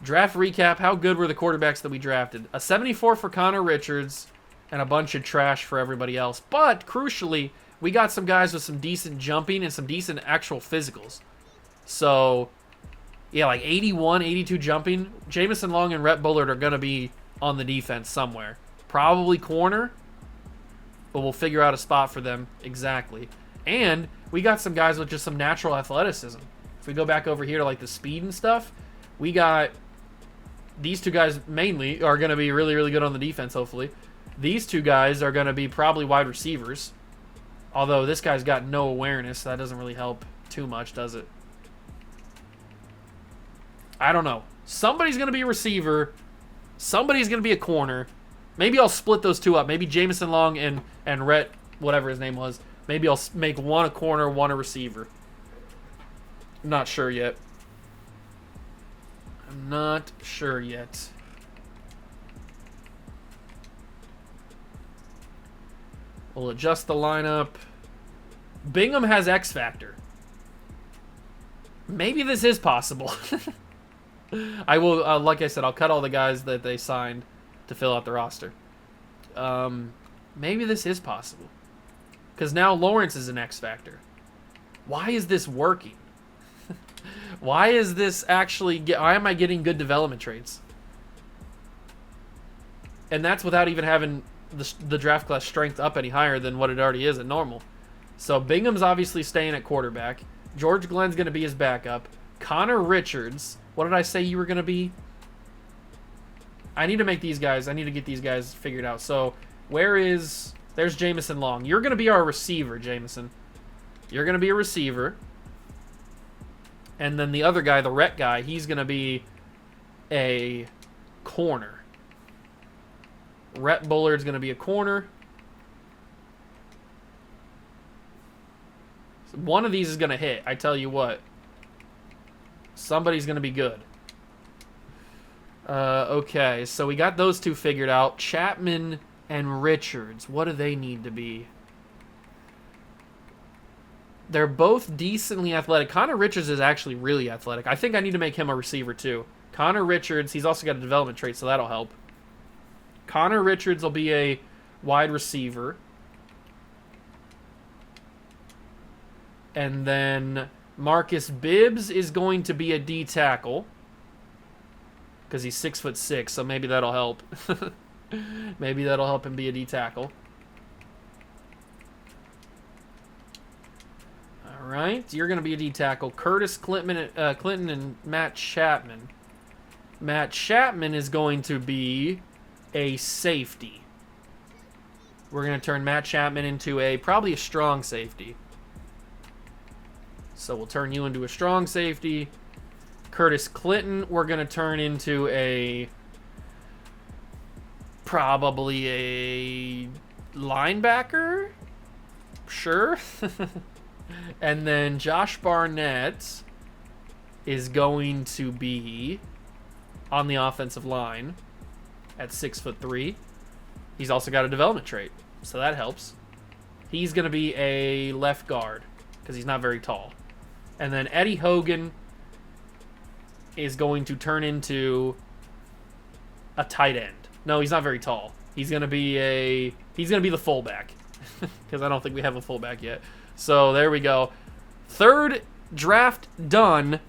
Draft recap. How good were the quarterbacks that we drafted? A 74 for Connor Richards and a bunch of trash for everybody else. But, crucially, we got some guys with some decent jumping and some decent actual physicals. So, yeah, like 81, 82 jumping. Jamison Long and Rhett Bullard are going to be on the defense somewhere. Probably corner, but we'll figure out a spot for them exactly. And we got some guys with just some natural athleticism. If we go back over here to like the speed and stuff, we got these two guys mainly are going to be really, really good on the defense, hopefully. These two guys are going to be probably wide receivers. Although this guy's got no awareness. So that doesn't really help too much, does it? I don't know. Somebody's going to be a receiver. Somebody's going to be a corner. Maybe I'll split those two up. Maybe Jamison Long and Rhett, whatever his name was. Maybe I'll make one a corner, one a receiver. I'm not sure yet. I'm not sure yet. We'll adjust the lineup. Bingham has X Factor. Maybe this is possible. I will, like I said, I'll cut all the guys that they signed to fill out the roster. Maybe this is possible. Because now Lawrence is an X Factor. Why is this working? Why is this actually... Why am I getting good development traits? And that's without even having the draft class strength up any higher than what it already is at normal. So Bingham's obviously staying at quarterback. George Glenn's going to be his backup. Connor Richards... What did I say you were going to be? I need to make these guys. I need to get these guys figured out. So, there's Jamison Long. You're going to be our receiver, Jamison. You're going to be a receiver. And then the other guy, the Rhett guy, he's going to be a corner. Rhett Bullard's going to be a corner. One of these is going to hit, I tell you what. Somebody's going to be good. Okay, so we got those two figured out. Chapman and Richards, what do they need to be? They're both decently athletic. Connor Richards is actually really athletic. I think I need to make him a receiver too. Connor Richards, he's also got a development trait, so that'll help. Connor Richards will be a wide receiver. And then Marcus Bibbs is going to be a D tackle. Because he's 6'6", so maybe that'll help. Maybe that'll help him be a D tackle. Alright, you're going to be a D tackle. Curtis Clinton and Matt Chapman. Matt Chapman is going to be a safety. We're going to turn Matt Chapman into probably a strong safety. So we'll turn you into a strong safety. Curtis Clinton, we're going to turn into probably a linebacker. Sure. And then Josh Barnett is going to be on the offensive line at 6'3". He's also got a development trait, so that helps. He's going to be a left guard because he's not very tall. And then Eddie Hogan is going to turn into a tight end. No, he's not very tall. He's going to be the fullback because I don't think we have a fullback yet. So there we go. Third draft done.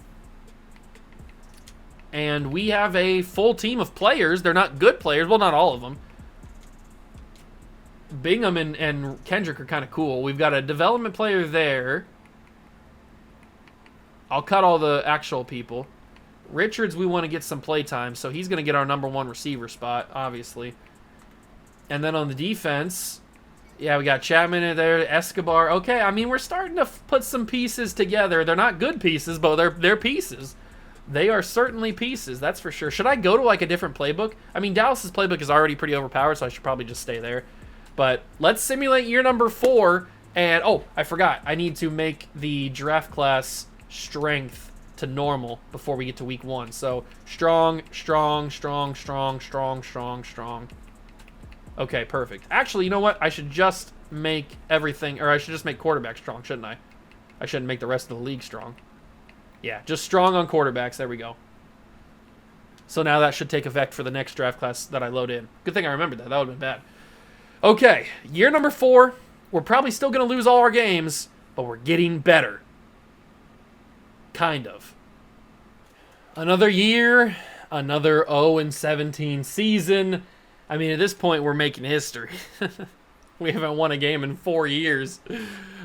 And we have a full team of players. They're not good players. Well, not all of them. Bingham and Kendrick are kind of cool. We've got a development player there. I'll cut all the actual people. Richards, we want to get some play time, so he's going to get our #1 receiver spot, obviously. And then on the defense, yeah, we got Chapman in there, Escobar. Okay, I mean, we're starting to put some pieces together. They're not good pieces, but they're pieces. They are certainly pieces, that's for sure. Should I go to, like, a different playbook? I mean, Dallas's playbook is already pretty overpowered, so I should probably just stay there. But let's simulate year number 4. And, oh, I forgot. I need to make the draft class strength to normal before we get to week 1. So, strong, strong, strong, strong, strong, strong, strong. Okay, perfect. Actually, you know what? I should just make everything, or I should just make quarterback strong, shouldn't I? I shouldn't make the rest of the league strong. Yeah, just strong on quarterbacks. There we go. So now that should take effect for the next draft class that I load in. Good thing I remembered that. That would have been bad. Okay, year number 4. We're probably still going to lose all our games, but we're getting better. Kind of. Another year, another 0-17 season. I mean, at this point, we're making history. We haven't won a game in 4 years.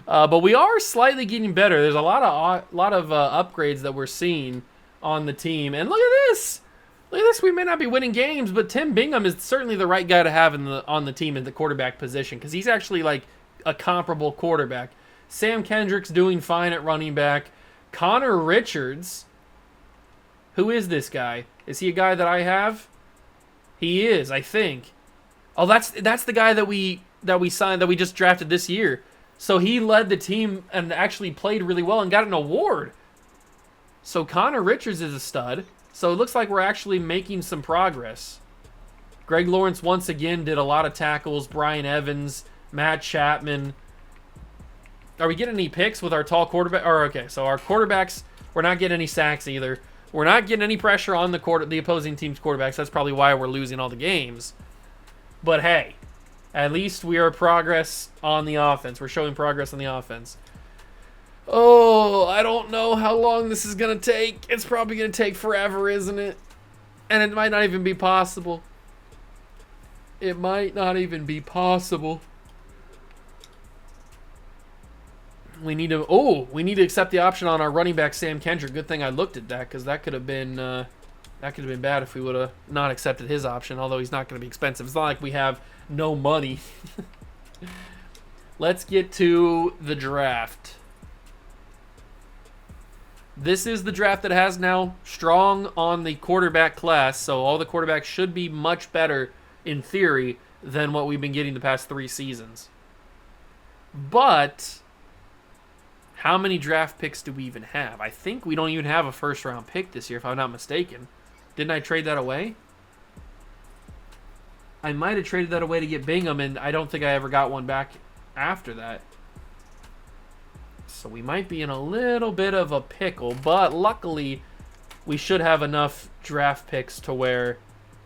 But we are slightly getting better. There's a lot of upgrades that we're seeing on the team. And look at this. Look at this. We may not be winning games, but Tim Bingham is certainly the right guy to have on the team at the quarterback position because he's actually like a comparable quarterback. Sam Kendrick's doing fine at running back. Connor Richards. Who is this guy? Is he a guy that I have? He is, I think. Oh, that's the guy that we signed, that we just drafted this year. So he led the team and actually played really well and got an award. So Connor Richards is a stud. So it looks like we're actually making some progress. Greg Lawrence once again did a lot of tackles. Brian Evans, Matt Chapman. Are we getting any picks with our tall quarterback? Or okay, so our quarterbacks, we're not getting any sacks either. We're not getting any pressure on the opposing team's quarterbacks. That's probably why we're losing all the games. But hey, at least we are progress on the offense. We're showing progress on the offense. Oh, I don't know how long this is going to take. It's probably going to take forever, isn't it? And it might not even be possible. It might not even be possible. We need to accept the option on our running back, Sam Kendrick. Good thing I looked at that because that could have been That could have been bad if we would have not accepted his option, although he's not going to be expensive. It's not like we have no money. Let's get to the draft. This is the draft that has now strong on the quarterback class, so all the quarterbacks should be much better, in theory, than what we've been getting the past 3 seasons. But how many draft picks do we even have? I think we don't even have a first-round pick this year, if I'm not mistaken. Didn't I trade that away? I might have traded that away to get Bingham, and I don't think I ever got one back after that. So we might be in a little bit of a pickle, but luckily we should have enough draft picks to where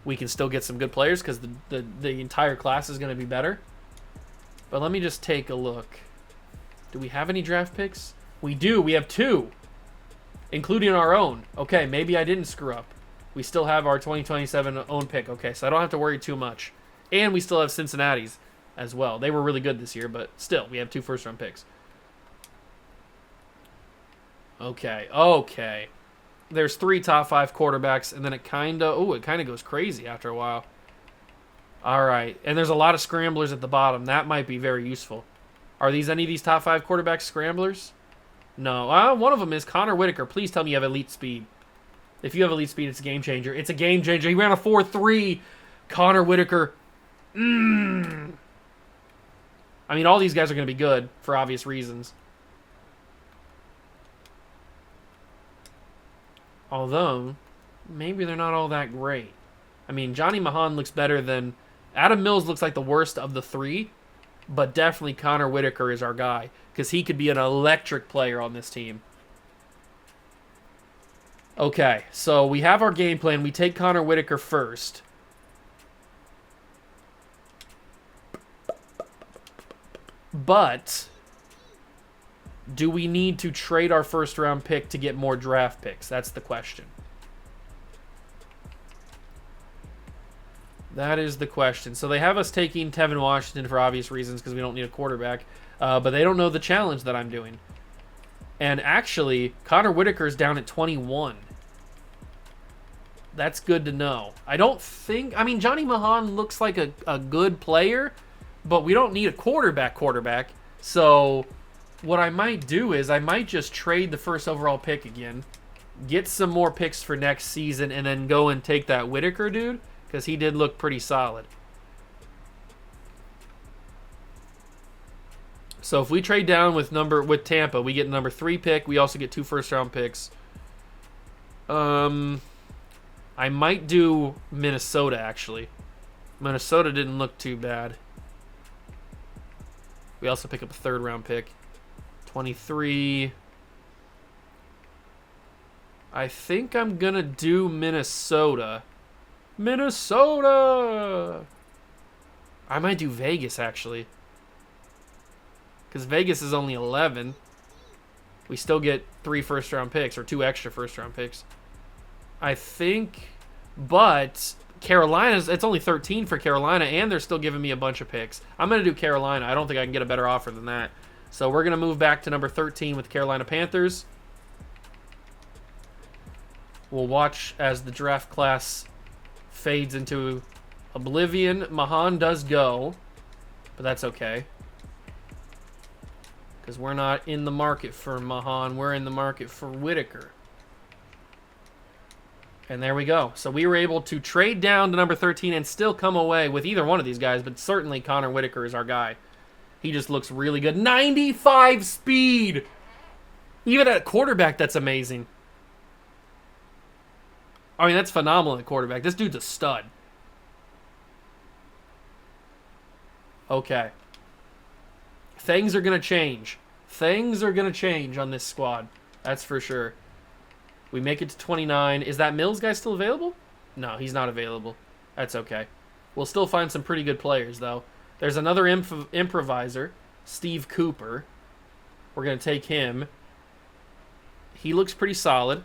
we can still get some good players because the entire class is going to be better. But let me just take a look. Do we have any draft picks? We do. We have 2, including our own. Okay, maybe I didn't screw up. We still have our 2027 own pick. Okay, so I don't have to worry too much. And we still have Cincinnati's as well. They were really good this year, but still, we have 2 first-round picks. Okay. There's 3 top 5 quarterbacks, and then it kind of goes crazy after a while. All right, and there's a lot of scramblers at the bottom. That might be very useful. Are any of these top 5 quarterbacks scramblers? No. One of them is Connor Whitaker. Please tell me you have elite speed. If you have elite speed, it's a game changer. It's a game changer. He ran a 4.3. Connor Whitaker. I mean, all these guys are going to be good for obvious reasons. Although, maybe they're not all that great. I mean, Johnny Mahan looks better than... Adam Mills looks like the worst of the 3, but definitely Connor Whitaker is our guy because he could be an electric player on this team. Okay, so we have our game plan. We take Connor Whitaker first. But do we need to trade our first-round pick to get more draft picks? That's the question. That is the question. So they have us taking Tevin Washington for obvious reasons because we don't need a quarterback. But they don't know the challenge that I'm doing. And actually, Connor Whitaker is down at 21. That's good to know. I don't think... I mean, Johnny Mahan looks like a good player, but we don't need a quarterback. So what I might do is I might just trade the first overall pick again, get some more picks for next season, and then go and take that Whitaker dude because he did look pretty solid. So if we trade down with Tampa, we get number 3 pick. We also get 2 first-round picks. I might do Minnesota, actually. Minnesota didn't look too bad. We also pick up a 3rd-round pick. 23. I think I'm going to do Minnesota. Minnesota! I might do Vegas, actually. Because Vegas is only 11. We still get 3 first-round picks, or 2 extra first-round picks. I think, but Carolina's, it's only 13 for Carolina, and they're still giving me a bunch of picks. I'm going to do Carolina. I don't think I can get a better offer than that. So we're going to move back to number 13 with Carolina Panthers. We'll watch as the draft class fades into oblivion. Mahan does go, but that's okay. Because we're not in the market for Mahan. We're in the market for Whitaker. And there we go. So we were able to trade down to number 13 and still come away with either one of these guys, but certainly Connor Whitaker is our guy. He just looks really good. 95 speed! Even at quarterback, that's amazing. I mean, that's phenomenal at quarterback. This dude's a stud. Okay. Things are going to change. Things are going to change on this squad. That's for sure. We make it to 29. Is that Mills guy still available? No, he's not available. That's okay. We'll still find some pretty good players, though. There's another improviser, Steve Cooper. We're going to take him. He looks pretty solid.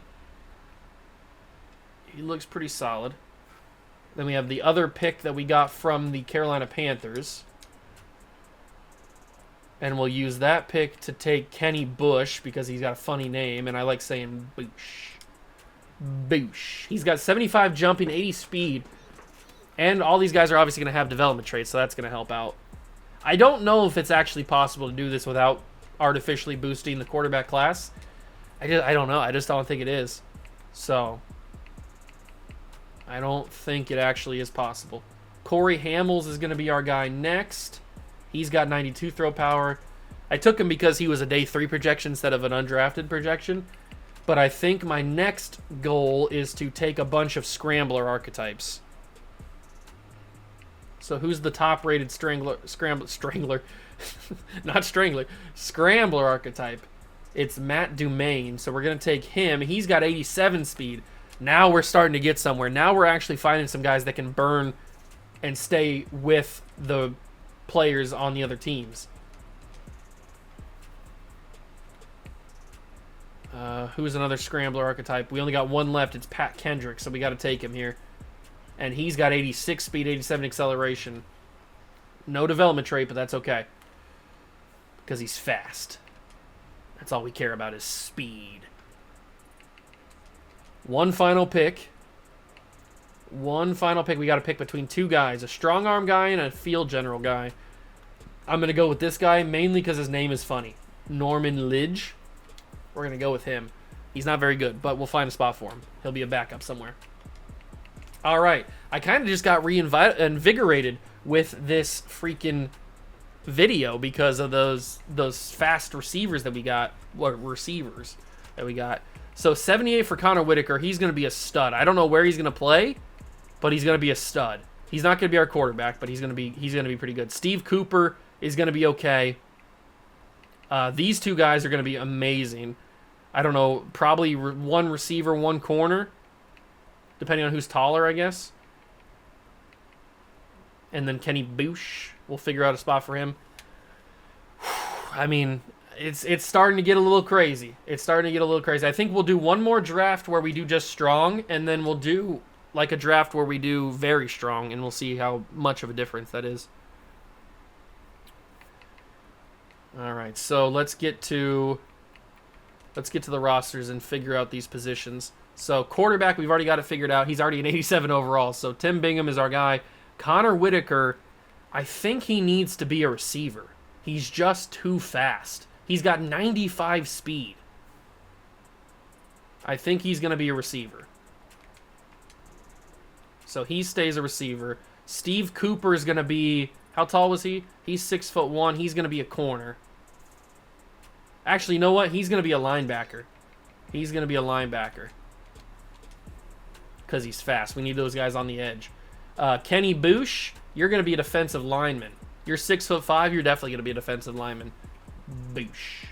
Then we have the other pick that we got from the Carolina Panthers. And we'll use that pick to take Kenny Bush because he's got a funny name, and I like saying Bush. Boosh. He's got 75 jumping, 80 speed. And all these guys are obviously going to have development traits, so that's going to help out. I don't know if it's actually possible to do this without artificially boosting the quarterback class. I don't know. I just don't think it is. So, I don't think it actually is possible. Corey Hamels is going to be our guy next. He's got 92 throw power. I took him because he was a day 3 projection instead of an undrafted projection. But I think my next goal is to take a bunch of scrambler archetypes. So who's the top-rated strangler? Not strangler. Scrambler archetype. It's Matt Dumaine. So we're going to take him. He's got 87 speed. Now we're starting to get somewhere. Now we're actually finding some guys that can burn and stay with the players on the other teams. Who's another scrambler archetype? We only got one left. It's Pat Kendrick, so we got to take him here. And he's got 86 speed, 87 acceleration. No development trait, but that's okay. Because he's fast. That's all we care about is speed. One final pick. We got to pick between two guys. A strong arm guy and a field general guy. I'm going to go with this guy mainly because his name is funny. Norman Lidge. We're going to go with him. He's not very good, but we'll find a spot for him. He'll be a backup somewhere. All right. I kind of just got reinvigorated with this freaking video because of those fast receivers that we got. So 78 for Connor Whitaker. He's going to be a stud. I don't know where he's going to play, but he's going to be a stud. He's not going to be our quarterback, but he's going to be pretty good. Steve Cooper is going to be okay. These two guys are going to be amazing. I don't know, probably one receiver, one corner, depending on who's taller, I guess. And then Kenny Boosh, we'll figure out a spot for him. I mean, it's starting to get a little crazy. I think we'll do one more draft where we do just strong, and then we'll do like a draft where we do very strong, and we'll see how much of a difference that is. All right, so let's get to the rosters and figure out these positions. So quarterback, we've already got it figured out. He's already an 87 overall, so Tim Bingham is our guy. Connor Whitaker, I think he needs to be a receiver. He's just too fast. He's got 95 speed. I think he's going to be a receiver. So he stays a receiver. Steve Cooper is going to be, how tall was he? He's 6'1". He's going to be a corner. Actually, you know what? He's going to be a linebacker. Because he's fast. We need those guys on the edge. Kenny Boosh, you're going to be a defensive lineman. You're 6'5". You're definitely going to be a defensive lineman. Boosh.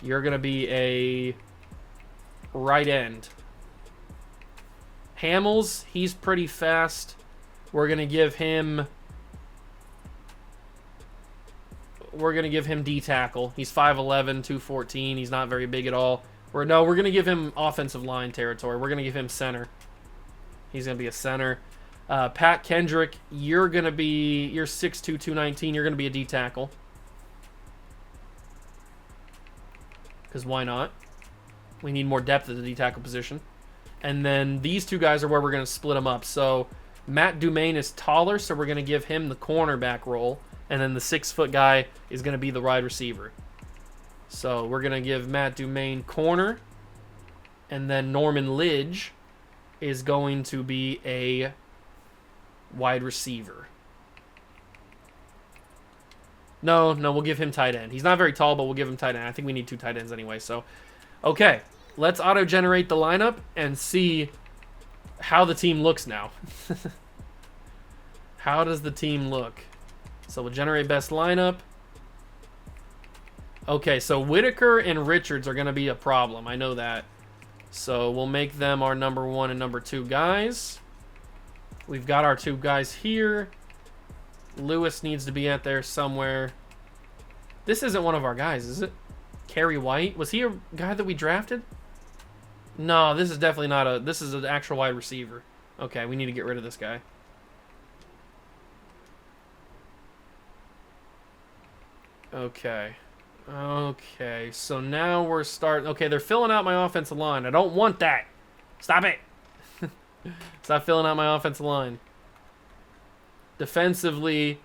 You're going to be a right end. Hamels, he's pretty fast. We're going to give him D tackle. He's 5'11", 214. He's not very big at all. We're going to give him offensive line territory. We're going to give him center. He's going to be a center. Pat Kendrick, you're 6'2", 219. You're going to be a D tackle. Because why not? We need more depth at the D tackle position. And then these two guys are where we're going to split them up. So Matt Dumaine is taller, so we're going to give him the cornerback role. And then the 6-foot guy is going to be the wide receiver. So we're going to give Matt Dumaine corner. And then Norman Lidge is going to be a wide receiver. No, we'll give him tight end. He's not very tall, but we'll give him tight end. I think we need 2 tight ends anyway. So, okay. Let's auto-generate the lineup and see how the team looks now. How does the team look? So we'll generate best lineup. Okay, so Whitaker and Richards are going to be a problem. I know that. So we'll make them our number 1 and number 2 guys. We've got our 2 guys here. Lewis needs to be out there somewhere. This isn't one of our guys, is it? Kerry White? Was he a guy that we drafted? No, this is definitely not a... This is an actual wide receiver. Okay, we need to get rid of this guy. Okay, so now we're starting... Okay, they're filling out my offensive line. I don't want that. Stop it. Stop filling out my offensive line. Defensively,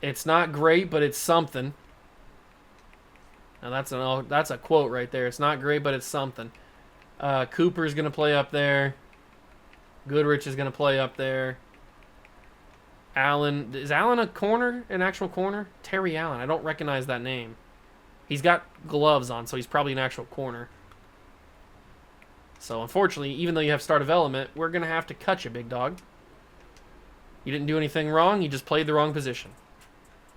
it's not great, but it's something. Now that's a quote right there. It's not great, but it's something. Cooper's going to play up there. Goodrich is going to play up there. Allen. Is Allen a corner? An actual corner? Terry Allen. I don't recognize that name. He's got gloves on, so he's probably an actual corner. So, unfortunately, even though you have star development, we're going to have to cut you, big dog. You didn't do anything wrong. You just played the wrong position.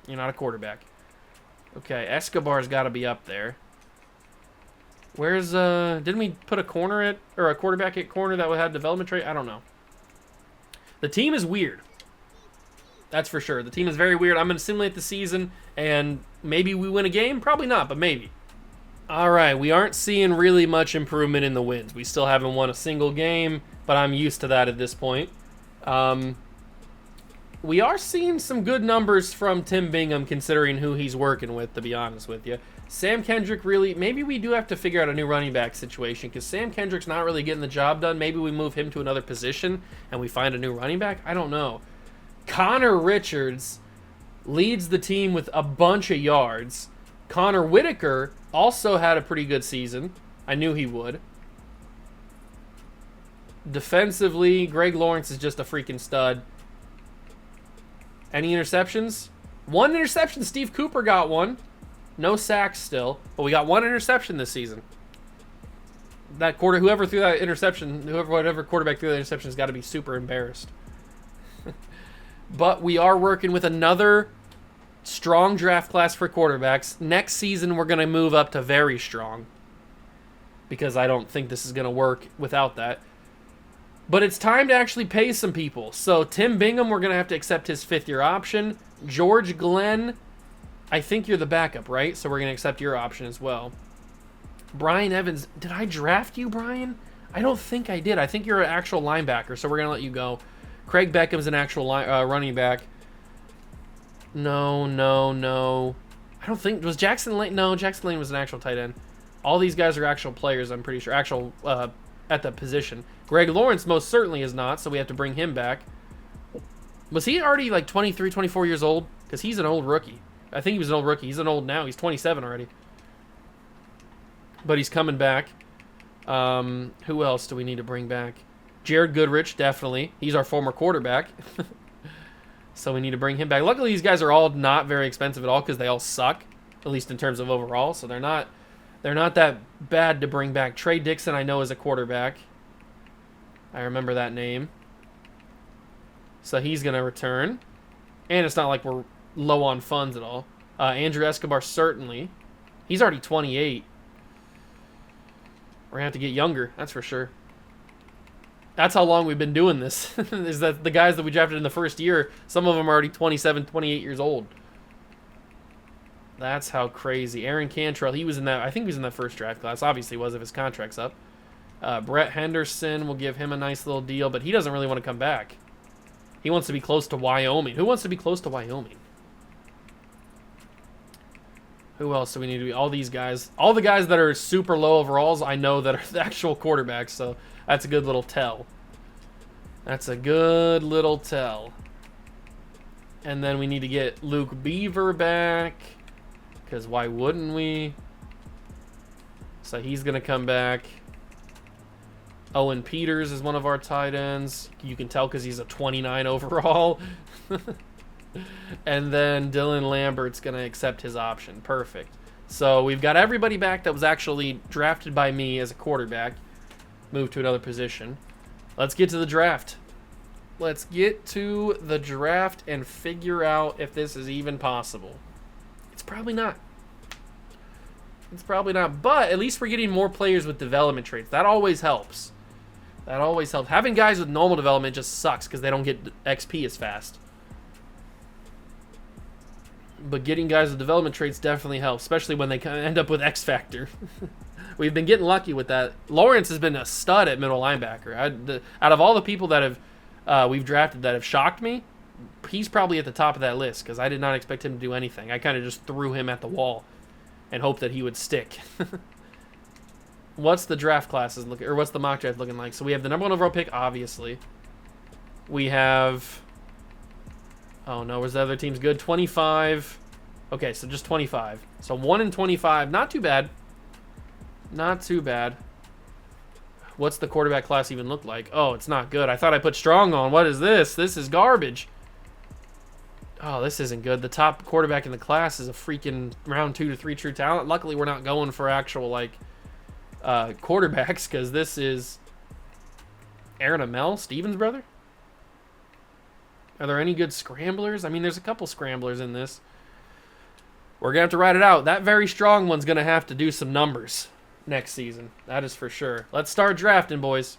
You're not a quarterback. Okay, Escobar's got to be up there. Where's, didn't we put a corner at, or a quarterback at corner that would have development trait? I don't know. The team is weird. That's for sure. The team is very weird. I'm going to simulate the season, and maybe we win a game. Probably not, but maybe. All right, we aren't seeing really much improvement in the wins. We still haven't won a single game, but I'm used to that at this point. We are seeing some good numbers from Tim Bingham, considering who he's working with, to be honest with you. Sam Kendrick really... Maybe we do have to figure out a new running back situation, because Sam Kendrick's not really getting the job done. Maybe we move him to another position, and we find a new running back? I don't know. Connor Richards leads the team with a bunch of yards. Connor Whitaker also had a pretty good season. I knew he would. Defensively, Greg Lawrence is just a freaking stud. Any interceptions? One interception. Steve Cooper got one. No sacks still, but we got one interception this season. That whoever threw that interception, whatever quarterback threw that interception has got to be super embarrassed. But we are working with another strong draft class for quarterbacks. Next season, we're going to move up to very strong, because I don't think this is going to work without that. But it's time to actually pay some people. So Tim Bingham, we're going to have to accept his fifth-year option. George Glenn, I think you're the backup, right? So we're going to accept your option as well. Brian Evans, did I draft you, Brian? I don't think I did. I think you're an actual linebacker, so we're going to let you go. Craig Beckham's an actual running back. No. I don't think... Was Jackson Lane? No, Jackson Lane was an actual tight end. All these guys are actual players, I'm pretty sure. Actual... at the position. Greg Lawrence most certainly is not, so we have to bring him back. Was he already like 23, 24 years old? Because he's an old rookie. I think he was an old rookie. He's an old now. He's 27 already. But he's coming back. Who else do we need to bring back? Jared Goodrich, definitely. He's our former quarterback. So we need to bring him back. Luckily, these guys are all not very expensive at all because they all suck, at least in terms of overall. So they're not that bad to bring back. Trey Dixon, I know, is a quarterback. I remember that name. So he's going to return. And it's not like we're low on funds at all. Andrew Escobar, certainly. He's already 28. We're going to have to get younger, that's for sure. That's how long we've been doing this. Is that the guys that we drafted in the first year, some of them are already 27, 28 years old. That's how crazy. Aaron Cantrell, he was in that. I think he was in that first draft class. Obviously, he was if his contract's up. Brett Henderson, we'll give him a nice little deal, but he doesn't really want to come back. He wants to be close to Wyoming. Who wants to be close to Wyoming? Who else do we need to be? All these guys. All the guys that are super low overalls, I know that are the actual quarterbacks, so that's a good little tell. That's a good little tell. And then we need to get Luke Beaver back, because why wouldn't we? So he's going to come back. Owen Peters is one of our tight ends. You can tell because he's a 29 overall. And then Dylan Lambert's going to accept his option. Perfect. So we've got everybody back that was actually drafted by me as a quarterback. Move to another position. Let's get to the draft. Let's get to the draft and figure out if this is even possible. It's probably not. It's probably not. But at least we're getting more players with development traits. That always helps. That always helps. Having guys with normal development just sucks because they don't get XP as fast. But getting guys with development traits definitely helps, especially when they end up with X Factor. We've been getting lucky with that. Lawrence has been a stud at middle linebacker. Out of all the people that have we've drafted that have shocked me, he's probably at the top of that list because I did not expect him to do anything. I kind of just threw him at the wall and hoped that he would stick. what's the draft classes looking, or what's the mock draft looking like? So we have the number 1 overall pick, obviously. We have, oh no, was the other team's good? 25. Okay, so just 25. So 1 in 25, not too bad. Not too bad. What's the quarterback class even look like? Oh, it's not good. I thought I put strong on. What is this? This is garbage. Oh, this isn't good. The top quarterback in the class is a freaking round 2 to 3 true talent. Luckily, we're not going for actual, like, quarterbacks, because this is Aaron Amell, Steven's brother? Are there any good scramblers? I mean, there's a couple scramblers in this. We're going to have to ride it out. That very strong one's going to have to do some numbers next season. That is for sure. Let's start drafting, boys.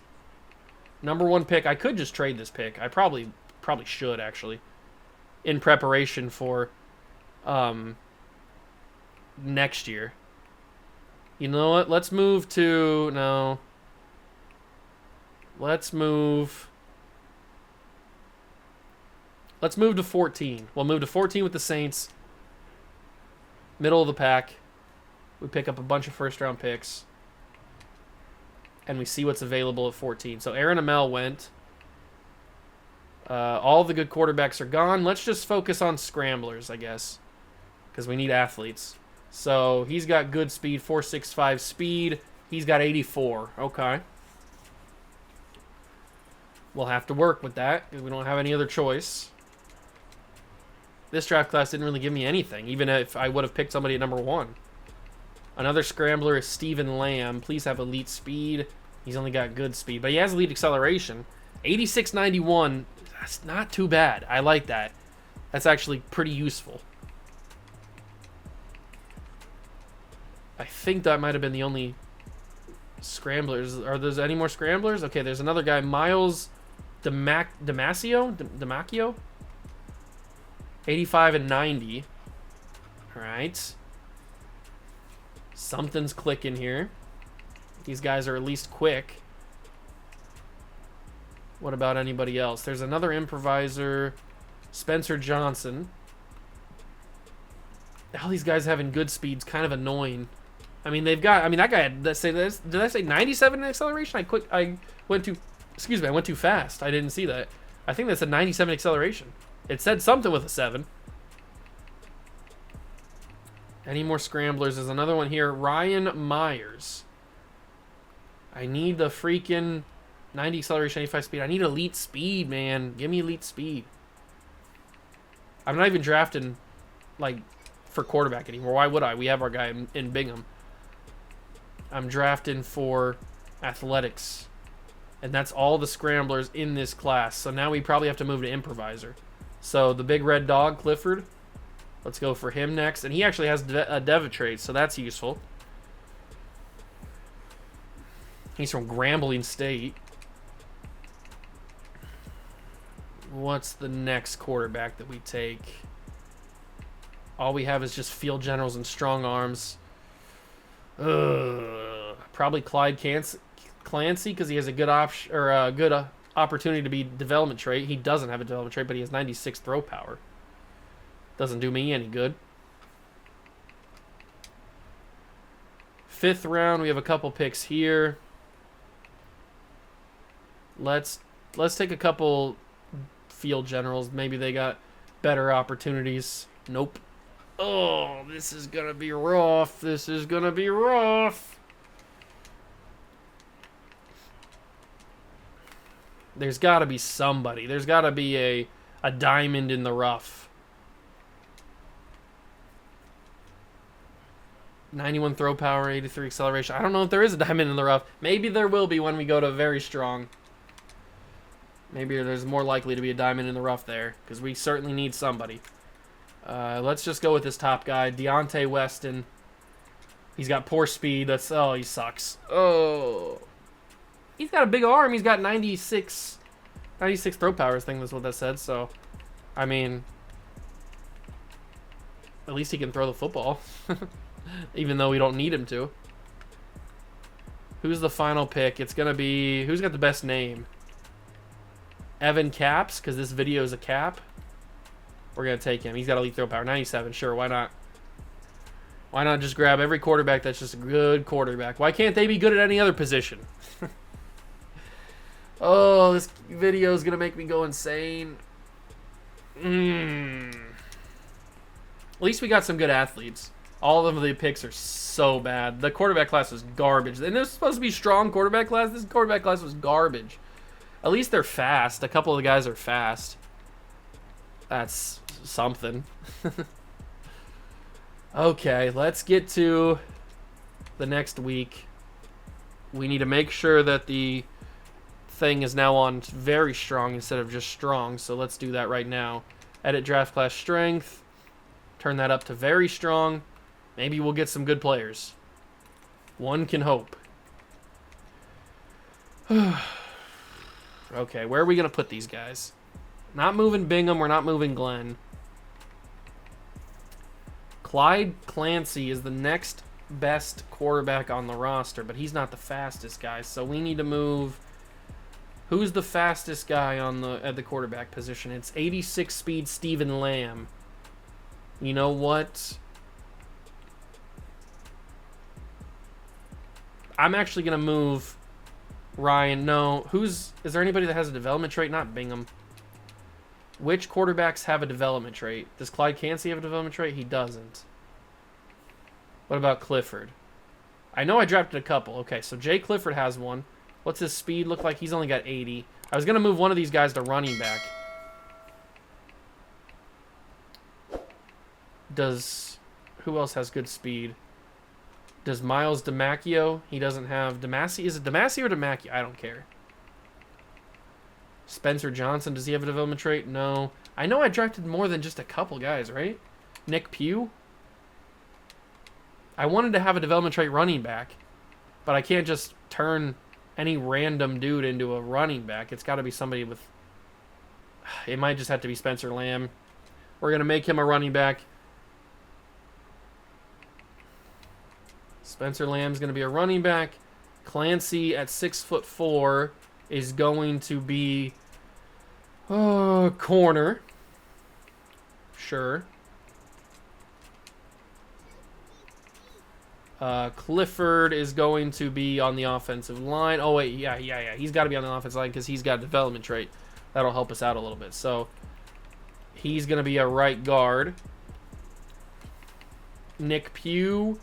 Number 1 pick. I could just trade this pick. I probably should, actually, in preparation for next year. You know what? Let's move to... No. Let's move to 14. We'll move to 14 with the Saints. Middle of the pack. We pick up a bunch of first-round picks. And we see what's available at 14. So Aaron Amell went. All the good quarterbacks are gone. Let's just focus on scramblers, I guess, because we need athletes. So he's got good speed, 4.65 speed. He's got 84. Okay. We'll have to work with that because we don't have any other choice. This draft class didn't really give me anything, even if I would have picked somebody at number 1. Another scrambler is Steven Lamb. Please have elite speed. He's only got good speed, but he has elite acceleration. 86.91. That's not too bad. I like that. That's actually pretty useful. I think that might have been the only scramblers. Are there any more scramblers? Okay, there's another guy, Miles Damacchio? 85 and 90. All right. Something's clicking here. These guys are at least quick. What about anybody else? There's another improviser, Spencer Johnson. All these guys having good speed's kind of annoying. I mean, they've got. I mean, that guy had. Let's say this. Did I say 97 in acceleration? I went too. Excuse me. I went too fast. I didn't see that. I think that's a 97 acceleration. It said something with a 7. Any more scramblers? There's another one here. Ryan Myers. I need the freaking 90 acceleration, 85 speed. I need elite speed, man. Give me elite speed. I'm not even drafting, like, for quarterback anymore. Why would I? We have our guy in Bingham. I'm drafting for athletics. And that's all the scramblers in this class. So now we probably have to move to improviser. So the big red dog, Clifford. Let's go for him next. And he actually has a Dev trait, so that's useful. He's from Grambling State. What's the next quarterback that we take? All we have is just field generals and strong arms. Probably Clyde Clancy, because he has a good option or a good opportunity to be development trait. He doesn't have a development trait, but he has 96 throw power. Doesn't do me any good. 5th round, we have a couple picks here. Let's take a couple field generals. Maybe they got better opportunities. Nope. Oh, this is gonna be rough. This is gonna be rough. There's got to be somebody. There's got to be a diamond in the rough. 91 throw power, 83 acceleration. I don't know if there is a diamond in the rough. Maybe there will be when we go to very strong. Maybe there's more likely to be a diamond in the rough there, because we certainly need somebody. Let's just go with this top guy, Deontay Weston. He's got poor speed. Oh, he sucks. Oh. He's got a big arm. He's got 96 throw power. I think that's what that said. So, I mean, at least he can throw the football. Even though we don't need him to. Who's the final pick? It's going to be... Who's got the best name? Evan Caps, because this video is a cap. We're going to take him. He's got elite throw power. 97, sure, why not? Why not just grab every quarterback that's just a good quarterback? Why can't they be good at any other position? Oh, this video is going to make me go insane. At least we got some good athletes. All of the picks are so bad. The quarterback class was garbage. And there's supposed to be strong quarterback class. This quarterback class was garbage. At least they're fast. A couple of the guys are fast. That's something. Okay, let's get to the next week. We need to make sure that the thing is now on very strong instead of just strong. So let's do that right now. Edit draft class strength. Turn that up to very strong. Maybe we'll get some good players. One can hope. Okay, where are we going to put these guys? Not moving Bingham. We're not moving Glenn. Clyde Clancy is the next best quarterback on the roster, but he's not the fastest guy. So we need to move... Who's the fastest guy on at the quarterback position? It's 86 speed Stephen Lamb. You know what? I'm actually going to move Ryan. No, is there anybody that has a development trait? Not Bingham. Which quarterbacks have a development trait? Does Clyde Clancy have a development trait? He doesn't. What about Clifford? I know I drafted a couple. Okay, so Jay Clifford has one. What's his speed look like? He's only got 80. I was going to move one of these guys to running back. Who else has good speed? Does Miles DeMacchio? He doesn't have Demacy. Is it Demacy or DeMacchio? I don't care. Spencer Johnson, does he have a development trait? No. I know I drafted more than just a couple guys, right? Nick Pugh? I wanted to have a development trait running back, but I can't just turn any random dude into a running back. It's got to be somebody with... It might just have to be Spencer Lamb. We're going to make him a running back. Spencer Lamb's going to be a running back. Clancy at 6'4" is going to be corner. Sure. Clifford is going to be on the offensive line. Oh, wait, yeah. He's got to be on the offensive line because he's got a development trait. That'll help us out a little bit. So he's going to be a right guard. Nick Pugh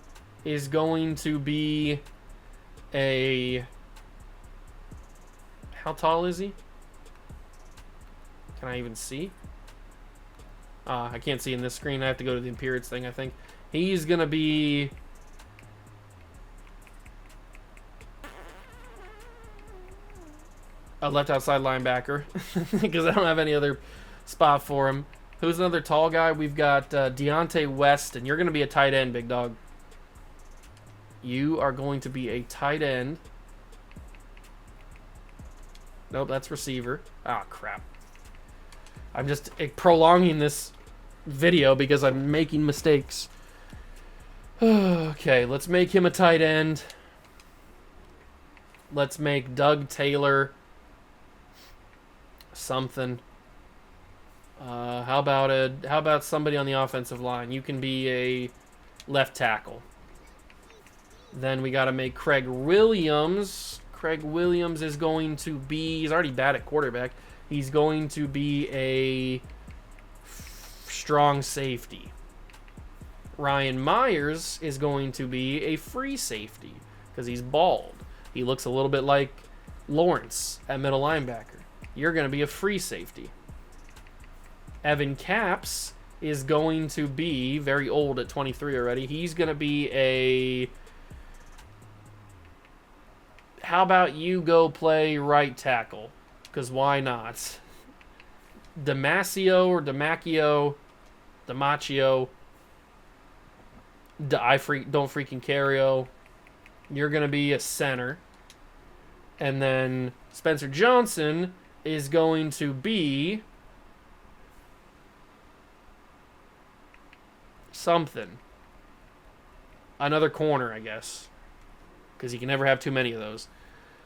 is going to be a... How tall is he? Can I even see? I can't see in this screen. I have to go to the appearance thing, I think. He's going to be... a left outside linebacker because I don't have any other spot for him. Who's another tall guy? We've got Deontay West, and you're going to be a tight end, big dog. You are going to be a tight end. Nope, that's receiver. Ah, crap. I'm just prolonging this video because I'm making mistakes. Okay, let's make him a tight end. Let's make Doug Taylor something. How about somebody on the offensive line? You can be a left tackle. Then we got to make Craig Williams. Craig Williams is going to be... He's already bad at quarterback. He's going to be a strong safety. Ryan Myers is going to be a free safety because he's bald. He looks a little bit like Lawrence at middle linebacker. You're going to be a free safety. Evan Capps is going to be very old at 23 already. He's going to be a... How about you go play right tackle? Because why not? Damasio or Damacchio. Don't freaking Cario. You're going to be a center. And then Spencer Johnson is going to be something. Another corner, I guess. Because you can never have too many of those.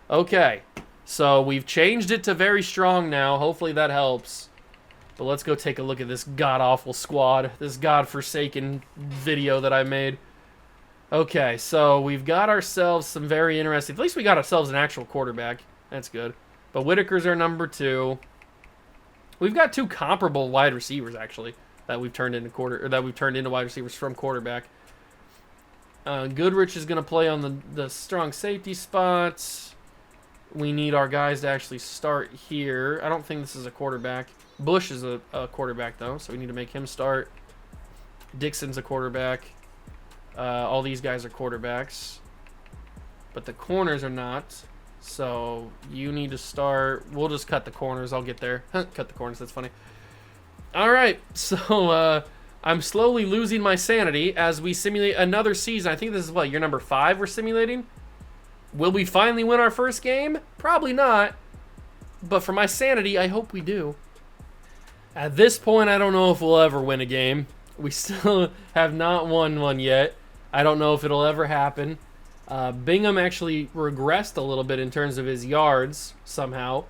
Okay. So we've changed it to very strong now. Hopefully that helps. But let's go take a look at this god-awful squad. This god-forsaken video that I made. Okay, so we've got ourselves some very interesting... At least we got ourselves an actual quarterback. That's good. But Whitaker's our number 2. We've got 2 comparable wide receivers, actually, that we've turned into wide receivers from quarterback. Goodrich is going to play on the strong safety spots. We need our guys to actually start here. I don't think this is a quarterback. Bush is a quarterback, though, so we need to make him start. Dixon's a quarterback. All these guys are quarterbacks. But the corners are not. So you need to start. We'll just cut the corners. I'll get there. Cut the corners. That's funny. All right. So I'm slowly losing my sanity as we simulate another season. I think this is what, year number 5 we're simulating? Will we finally win our first game? Probably not. But for my sanity, I hope we do. At this point, I don't know if we'll ever win a game. We still have not won one yet. I don't know if it'll ever happen. Bingham actually regressed a little bit in terms of his yards somehow.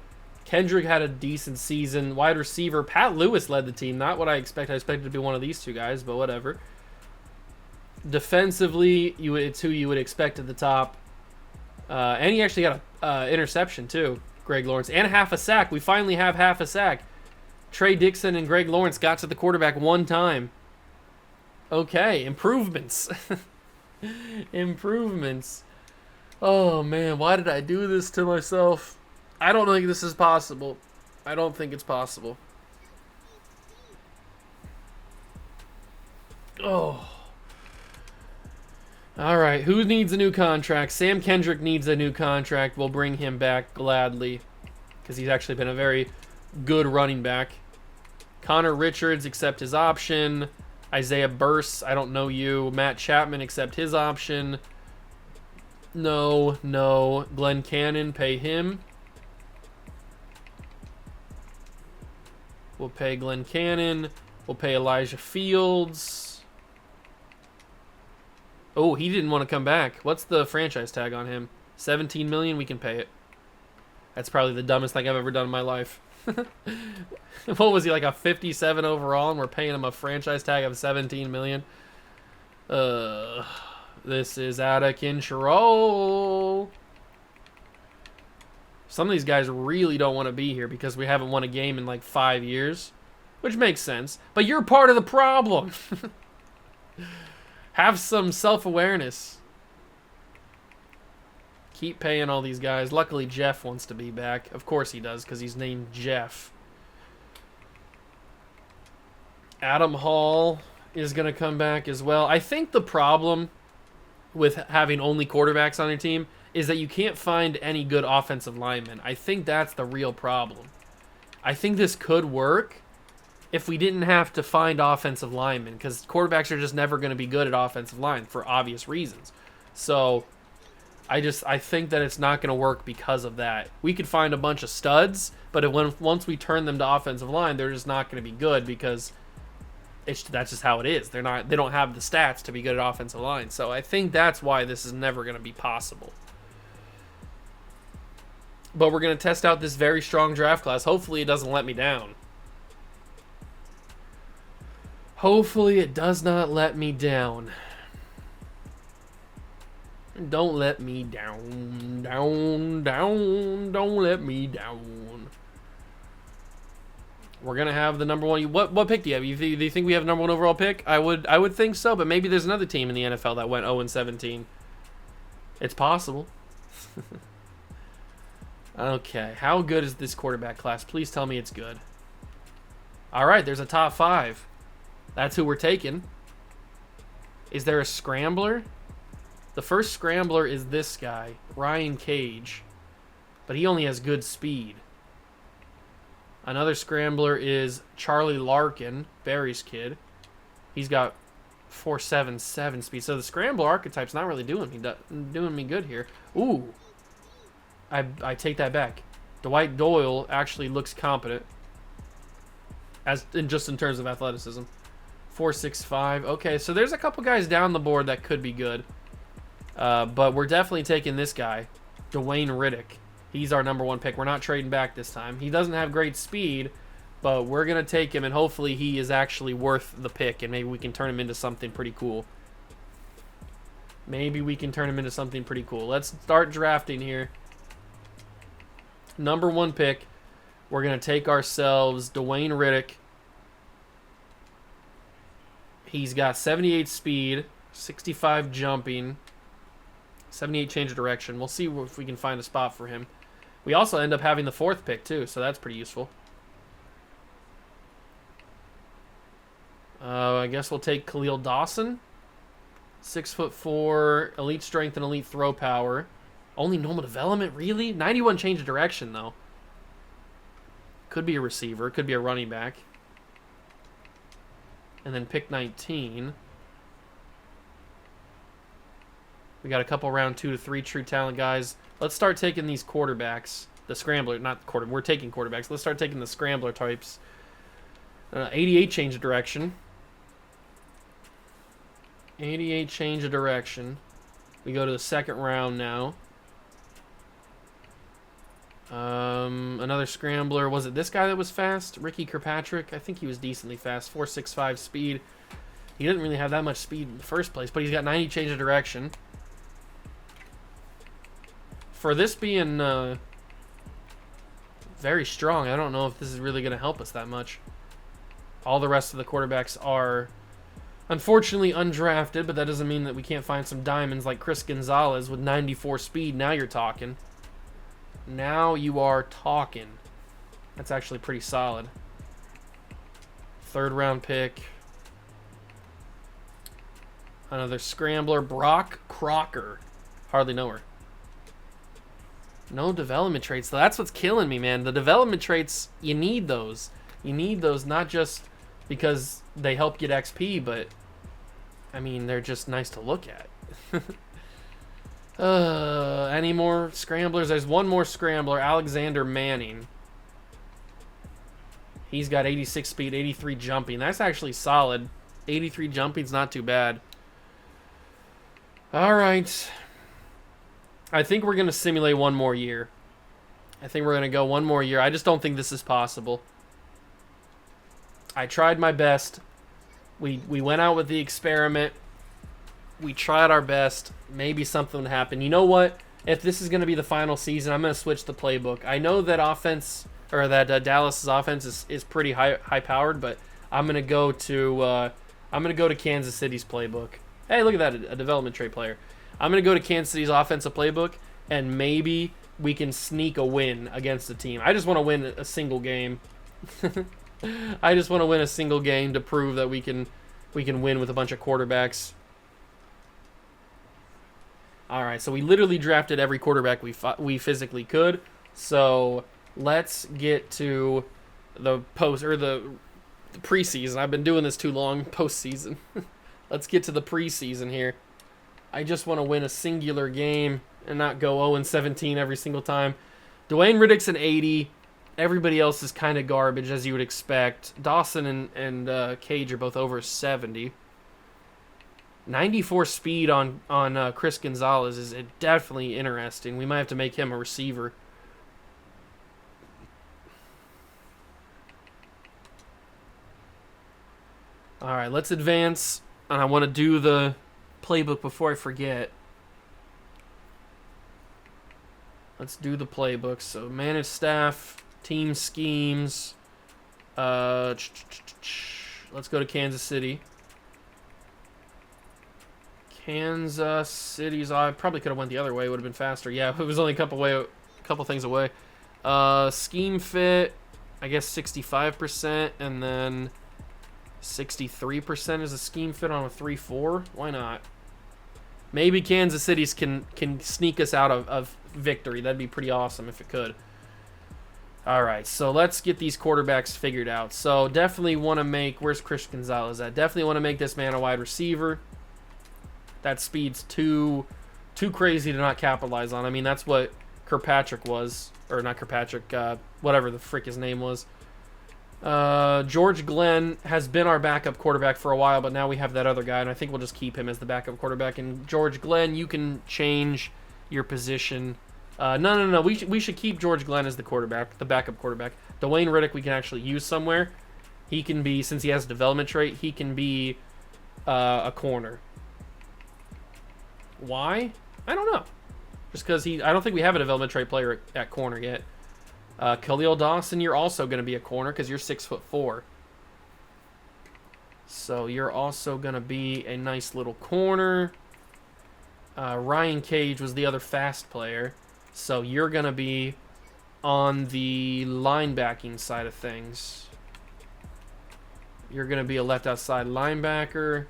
Kendrick had a decent season. Wide receiver, Pat Lewis led the team. Not what I expected. I expected to be one of these 2 guys, but whatever. Defensively, it's who you would expect at the top. And he actually got an interception, too, Greg Lawrence. And half a sack. We finally have half a sack. Trey Dixon and Greg Lawrence got to the quarterback 1 time. Okay, improvements. Improvements. Oh, man, why did I do this to myself? I don't think this is possible. I don't think it's possible. Oh. All right, who needs a new contract? Sam Kendrick needs a new contract. We'll bring him back gladly because he's actually been a very good running back. Connor Richards, accept his option. Isaiah Burse, I don't know you. Matt Chapman, accept his option. No, no. Glenn Cannon, pay him. We'll pay Glenn Cannon. We'll pay Elijah Fields. Oh, he didn't want to come back. What's the franchise tag on him? $17 million, we can pay it. That's probably the dumbest thing I've ever done in my life. What was he, like a 57 overall, and we're paying him a franchise tag of $17 million? This is out of control. Some of these guys really don't want to be here because we haven't won a game in like 5 years, which makes sense. But you're part of the problem. Have some self-awareness. Keep paying all these guys. Luckily, Jeff wants to be back. Of course he does, because he's named Jeff. Adam Hall is going to come back as well. I think the problem with having only quarterbacks on your team is that you can't find any good offensive linemen. I think that's the real problem. I think this could work if we didn't have to find offensive linemen, because quarterbacks are just never going to be good at offensive line for obvious reasons. So I think that it's not going to work because of that. We could find a bunch of studs, but once we turn them to offensive line, they're just not going to be good because that's just how it is. They don't have the stats to be good at offensive line. So I think that's why this is never going to be possible. But we're going to test out this very strong draft class. Hopefully it doesn't let me down. Hopefully it does not let me down. Don't let me down. Don't let me down. We're going to have the number 1. What pick do you have? Do you think we have the number 1 overall pick? I would think so, but maybe there's another team in the NFL that went 0-17. It's possible. Okay, how good is this quarterback class? Please tell me it's good. All right, there's a top 5. That's who we're taking. Is there a scrambler? The first scrambler is this guy, Ryan Cage, but he only has good speed. Another scrambler is Charlie Larkin, Barry's kid. He's got 4.77 speed. So the scrambler archetype's not really doing me good here. Ooh. I take that back. Dwight Doyle actually looks competent, just in terms of athleticism. 4.65. Okay, so there's a couple guys down the board that could be good, but we're definitely taking this guy, Dwayne Riddick. He's our number 1 pick. We're not trading back this time. He doesn't have great speed, but we're gonna take him, and hopefully he is actually worth the pick, and maybe we can turn him into something pretty cool. Maybe we can turn him into something pretty cool. Let's start drafting here. Number 1 pick. We're going to take ourselves Dwayne Riddick. He's got 78 speed, 65 jumping, 78 change of direction. We'll see if we can find a spot for him. We also end up having the 4th pick, too, so that's pretty useful. I guess we'll take Khalil Dawson. 6'4", elite strength and elite throw power. Only normal development, really? 91 change of direction, though. Could be a receiver. Could be a running back. And then pick 19. We got a couple round 2 to 3 true talent guys. Let's start taking these quarterbacks. The scrambler, not quarter. We're taking quarterbacks. Let's start taking the scrambler types. 88 change of direction. 88 change of direction. We go to the 2nd round now. Another scrambler. Was it this guy that was fast? Ricky Kirkpatrick? I think he was decently fast. 4.65 speed. He didn't really have that much speed in the first place, but he's got 90 change of direction. For this being very strong, I don't know if this is really going to help us that much. All the rest of the quarterbacks are unfortunately undrafted, but that doesn't mean that we can't find some diamonds like Chris Gonzalez with 94 speed. Now you're talking. Now you are talking. That's actually pretty solid. 3rd round pick. Another scrambler. Brock Crocker. Hardly know her. No development traits. That's what's killing me, man. The development traits, you need those. You need those not just because they help get XP, but, I mean, they're just nice to look at. Any more scramblers? There's one more scrambler, Alexander Manning. He's got 86 speed, 83 jumping. That's actually solid. 83 jumping's not too bad. All right. I think we're going to simulate one more year. I think we're going to go one more year. I just don't think this is possible. I tried my best. We went out with the experiment. We tried our best. Maybe something would happen. You know what? If this is going to be the final season, I'm going to switch the playbook. I know that offense, or that Dallas's offense is pretty high powered, but I'm going to go to Kansas City's playbook. Hey, look at that, a development trait player. I'm going to go to Kansas City's offensive playbook, and maybe we can sneak a win against the team. I just want to win a single game. I just want to win a single game to prove that we can win with a bunch of quarterbacks. All right, so we literally drafted every quarterback we physically could. So let's get to the preseason. I've been doing this too long. Postseason. Let's get to the preseason here. I just want to win a singular game and not go 0-17 every single time. Dwayne Riddick's an 80. Everybody else is kind of garbage, as you would expect. Dawson and Cage are both over 70. 94 speed on Chris Gonzalez is definitely interesting. We might have to make him a receiver. All right, let's advance. And I want to do the playbook before I forget. Let's do the playbook. So manage staff, team schemes. Let's go to Kansas City. Kansas City's. I probably could have went the other way. It would have been faster. Yeah, it was only a couple things away. Scheme fit, I guess 65%, and then 63% is a scheme fit on a 3-4. Why not? Maybe Kansas City's can sneak us out of victory. That'd be pretty awesome if it could. All right, so let's get these quarterbacks figured out. So definitely want to make. Where's Chris Gonzalez at? Definitely want to make this man a wide receiver. That speed's too crazy to not capitalize on. I mean, that's what Kirkpatrick was, or not Kirkpatrick. Whatever the frick his name was. George Glenn has been our backup quarterback for a while, but now we have that other guy, and I think we'll just keep him as the backup quarterback. And George Glenn, you can change your position. No. We should keep George Glenn as the quarterback, the backup quarterback. Dwayne Riddick we can actually use somewhere. He can be, since he has a development trait, he can be a corner. Why? I don't know. Just because I don't think we have a development trait player at corner yet. Khalil Dawson, you're also going to be a corner because you're 6'4". So you're also going to be a nice little corner. Ryan Cage was the other fast player. So you're going to be on the linebacking side of things. You're going to be a left outside linebacker.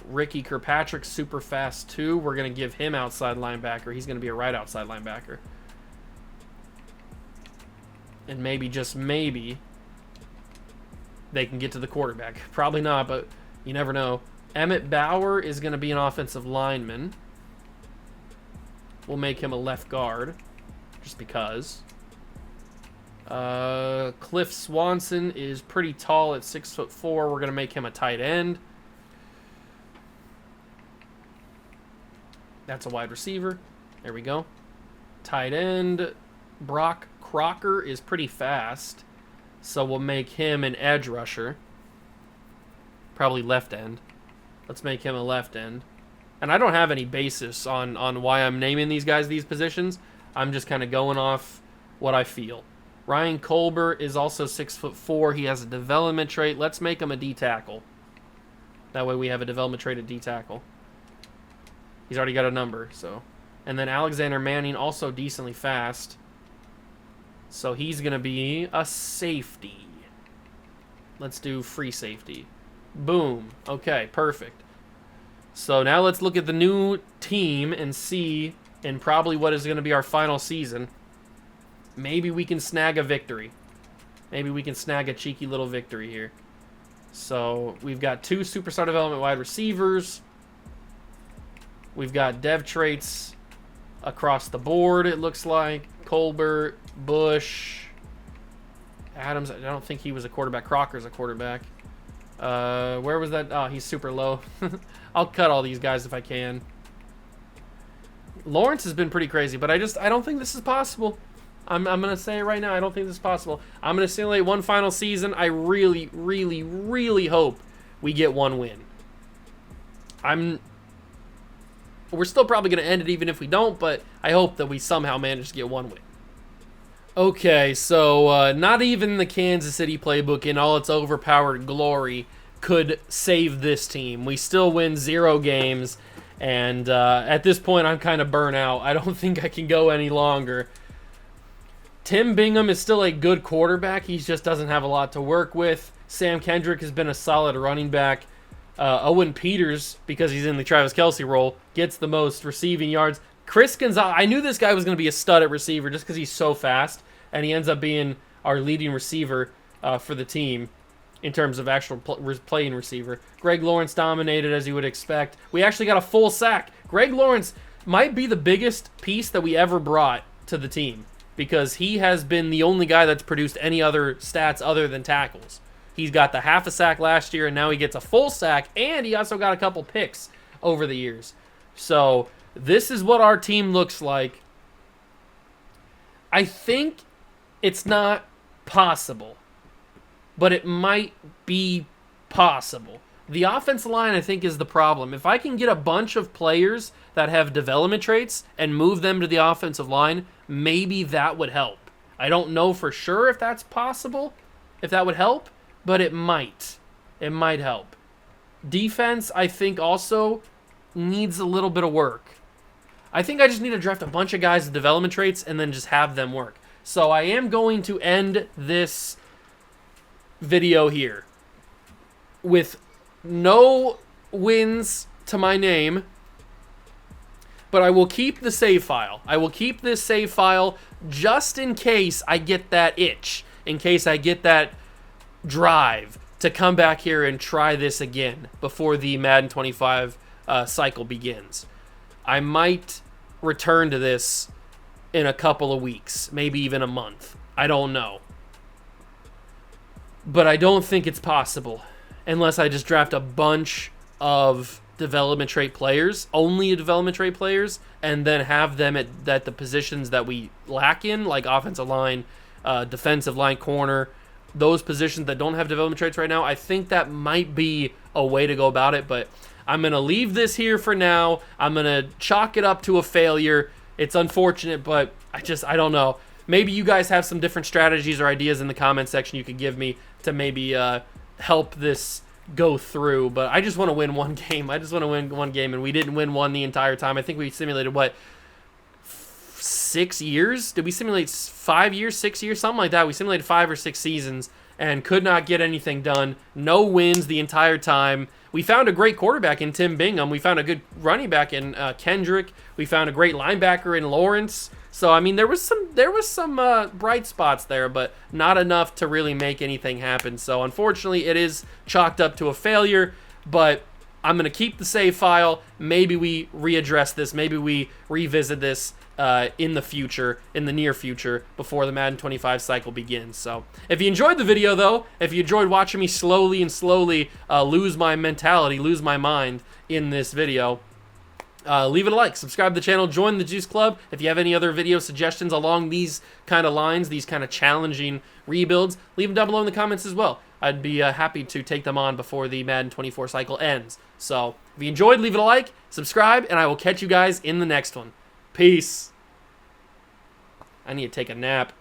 Ricky Kirkpatrick's super fast too. We're going to give him outside linebacker. He's going to be a right outside linebacker. And maybe, just maybe, they can get to the quarterback. Probably not, but you never know. Emmett Bauer is going to be an offensive lineman. We'll make him a left guard, just because. Cliff Swanson is pretty tall at 6'4". We're going to make him a tight end. That's a wide receiver. There we go. Tight end. Brock Crocker is pretty fast, so we'll make him an edge rusher. Probably left end. Let's make him a left end. And I don't have any basis on why I'm naming these guys these positions. I'm just kind of going off what I feel. Ryan Colbert is also 6'4". He has a development trait. Let's make him a D tackle. That way we have a development trait at D tackle. He's already got a number, so. And then Alexander Manning, also decently fast. So he's going to be a safety. Let's do free safety. Boom. Okay, perfect. So now let's look at the new team and see, in probably what is going to be our final season, maybe we can snag a victory. Maybe we can snag a cheeky little victory here. So we've got 2 superstar development wide receivers. We've got dev traits across the board, it looks like. Colbert, Bush, Adams. I don't think he was a quarterback. Crocker's a quarterback. Where was that? Oh, he's super low. I'll cut all these guys if I can. Lawrence has been pretty crazy, but I don't think this is possible. I'm going to say it right now. I don't think this is possible. I'm going to simulate one final season. I really, really, really hope we get one win. We're still probably going to end it even if we don't, but I hope that we somehow manage to get one win. Okay, so not even the Kansas City playbook in all its overpowered glory could save this team. We still win 0 games, and at this point I'm kind of burnt out. I don't think I can go any longer. Tim Bingham is still a good quarterback. He just doesn't have a lot to work with. Sam Kendrick has been a solid running back. Owen Peters, because he's in the Travis Kelce role, gets the most receiving yards. Chris Gonzalez, I knew this guy was going to be a stud at receiver just because he's so fast, and he ends up being our leading receiver for the team in terms of actual playing receiver. Greg Lawrence dominated, as you would expect. We actually got a full sack. Greg Lawrence might be the biggest piece that we ever brought to the team because he has been the only guy that's produced any other stats other than tackles. He's got the half a sack last year, and now he gets a full sack, and he also got a couple picks over the years. So this is what our team looks like. I think it's not possible, but it might be possible. The offensive line, I think, is the problem. If I can get a bunch of players that have development traits and move them to the offensive line, maybe that would help. I don't know for sure if that's possible, if that would help, but it might. It might help. Defense, I think, also needs a little bit of work. I think I just need to draft a bunch of guys with development traits and then just have them work. So I am going to end this video here with no wins to my name, but I will keep the save file. I will keep this save file just in case I get that itch, in case I get that drive to come back here and try this again before the Madden 25 cycle begins. I might return to this in a couple of weeks, maybe even a month. I don't know. But I don't think it's possible unless I just draft a bunch of development trait players, only development trait players, and then have them at the positions that we lack in, like offensive line, defensive line, corner, those positions that don't have development traits right now, I think that might be a way to go about it. But I'm going to leave this here for now. I'm going to chalk it up to a failure. It's unfortunate, but I don't know. Maybe you guys have some different strategies or ideas in the comment section you could give me to maybe help this go through. But I just want to win one game. I just want to win one game, and we didn't win one the entire time. I think we simulated, what, 6 years? Did we simulate 5 years, 6 years? Something like that. We simulated 5 or 6 seasons and could not get anything done. No wins the entire time. We found a great quarterback in Tim Bingham. We found a good running back in Kendrick. We found a great linebacker in Lawrence. So, I mean, there was some bright spots there, but not enough to really make anything happen. So, unfortunately, it is chalked up to a failure, but I'm going to keep the save file. Maybe we readdress this. Maybe we revisit this in the future, in the near future, before the Madden 25 cycle begins. So, if you enjoyed the video, though, if you enjoyed watching me slowly lose my mentality, lose my mind in this video, leave it a like, subscribe to the channel, join the Juice Club. If you have any other video suggestions along these kind of lines, these kind of challenging rebuilds, leave them down below in the comments as well. I'd be happy to take them on before the Madden 24 cycle ends. So, if you enjoyed, leave it a like, subscribe, and I will catch you guys in the next one. Peace. I need to take a nap.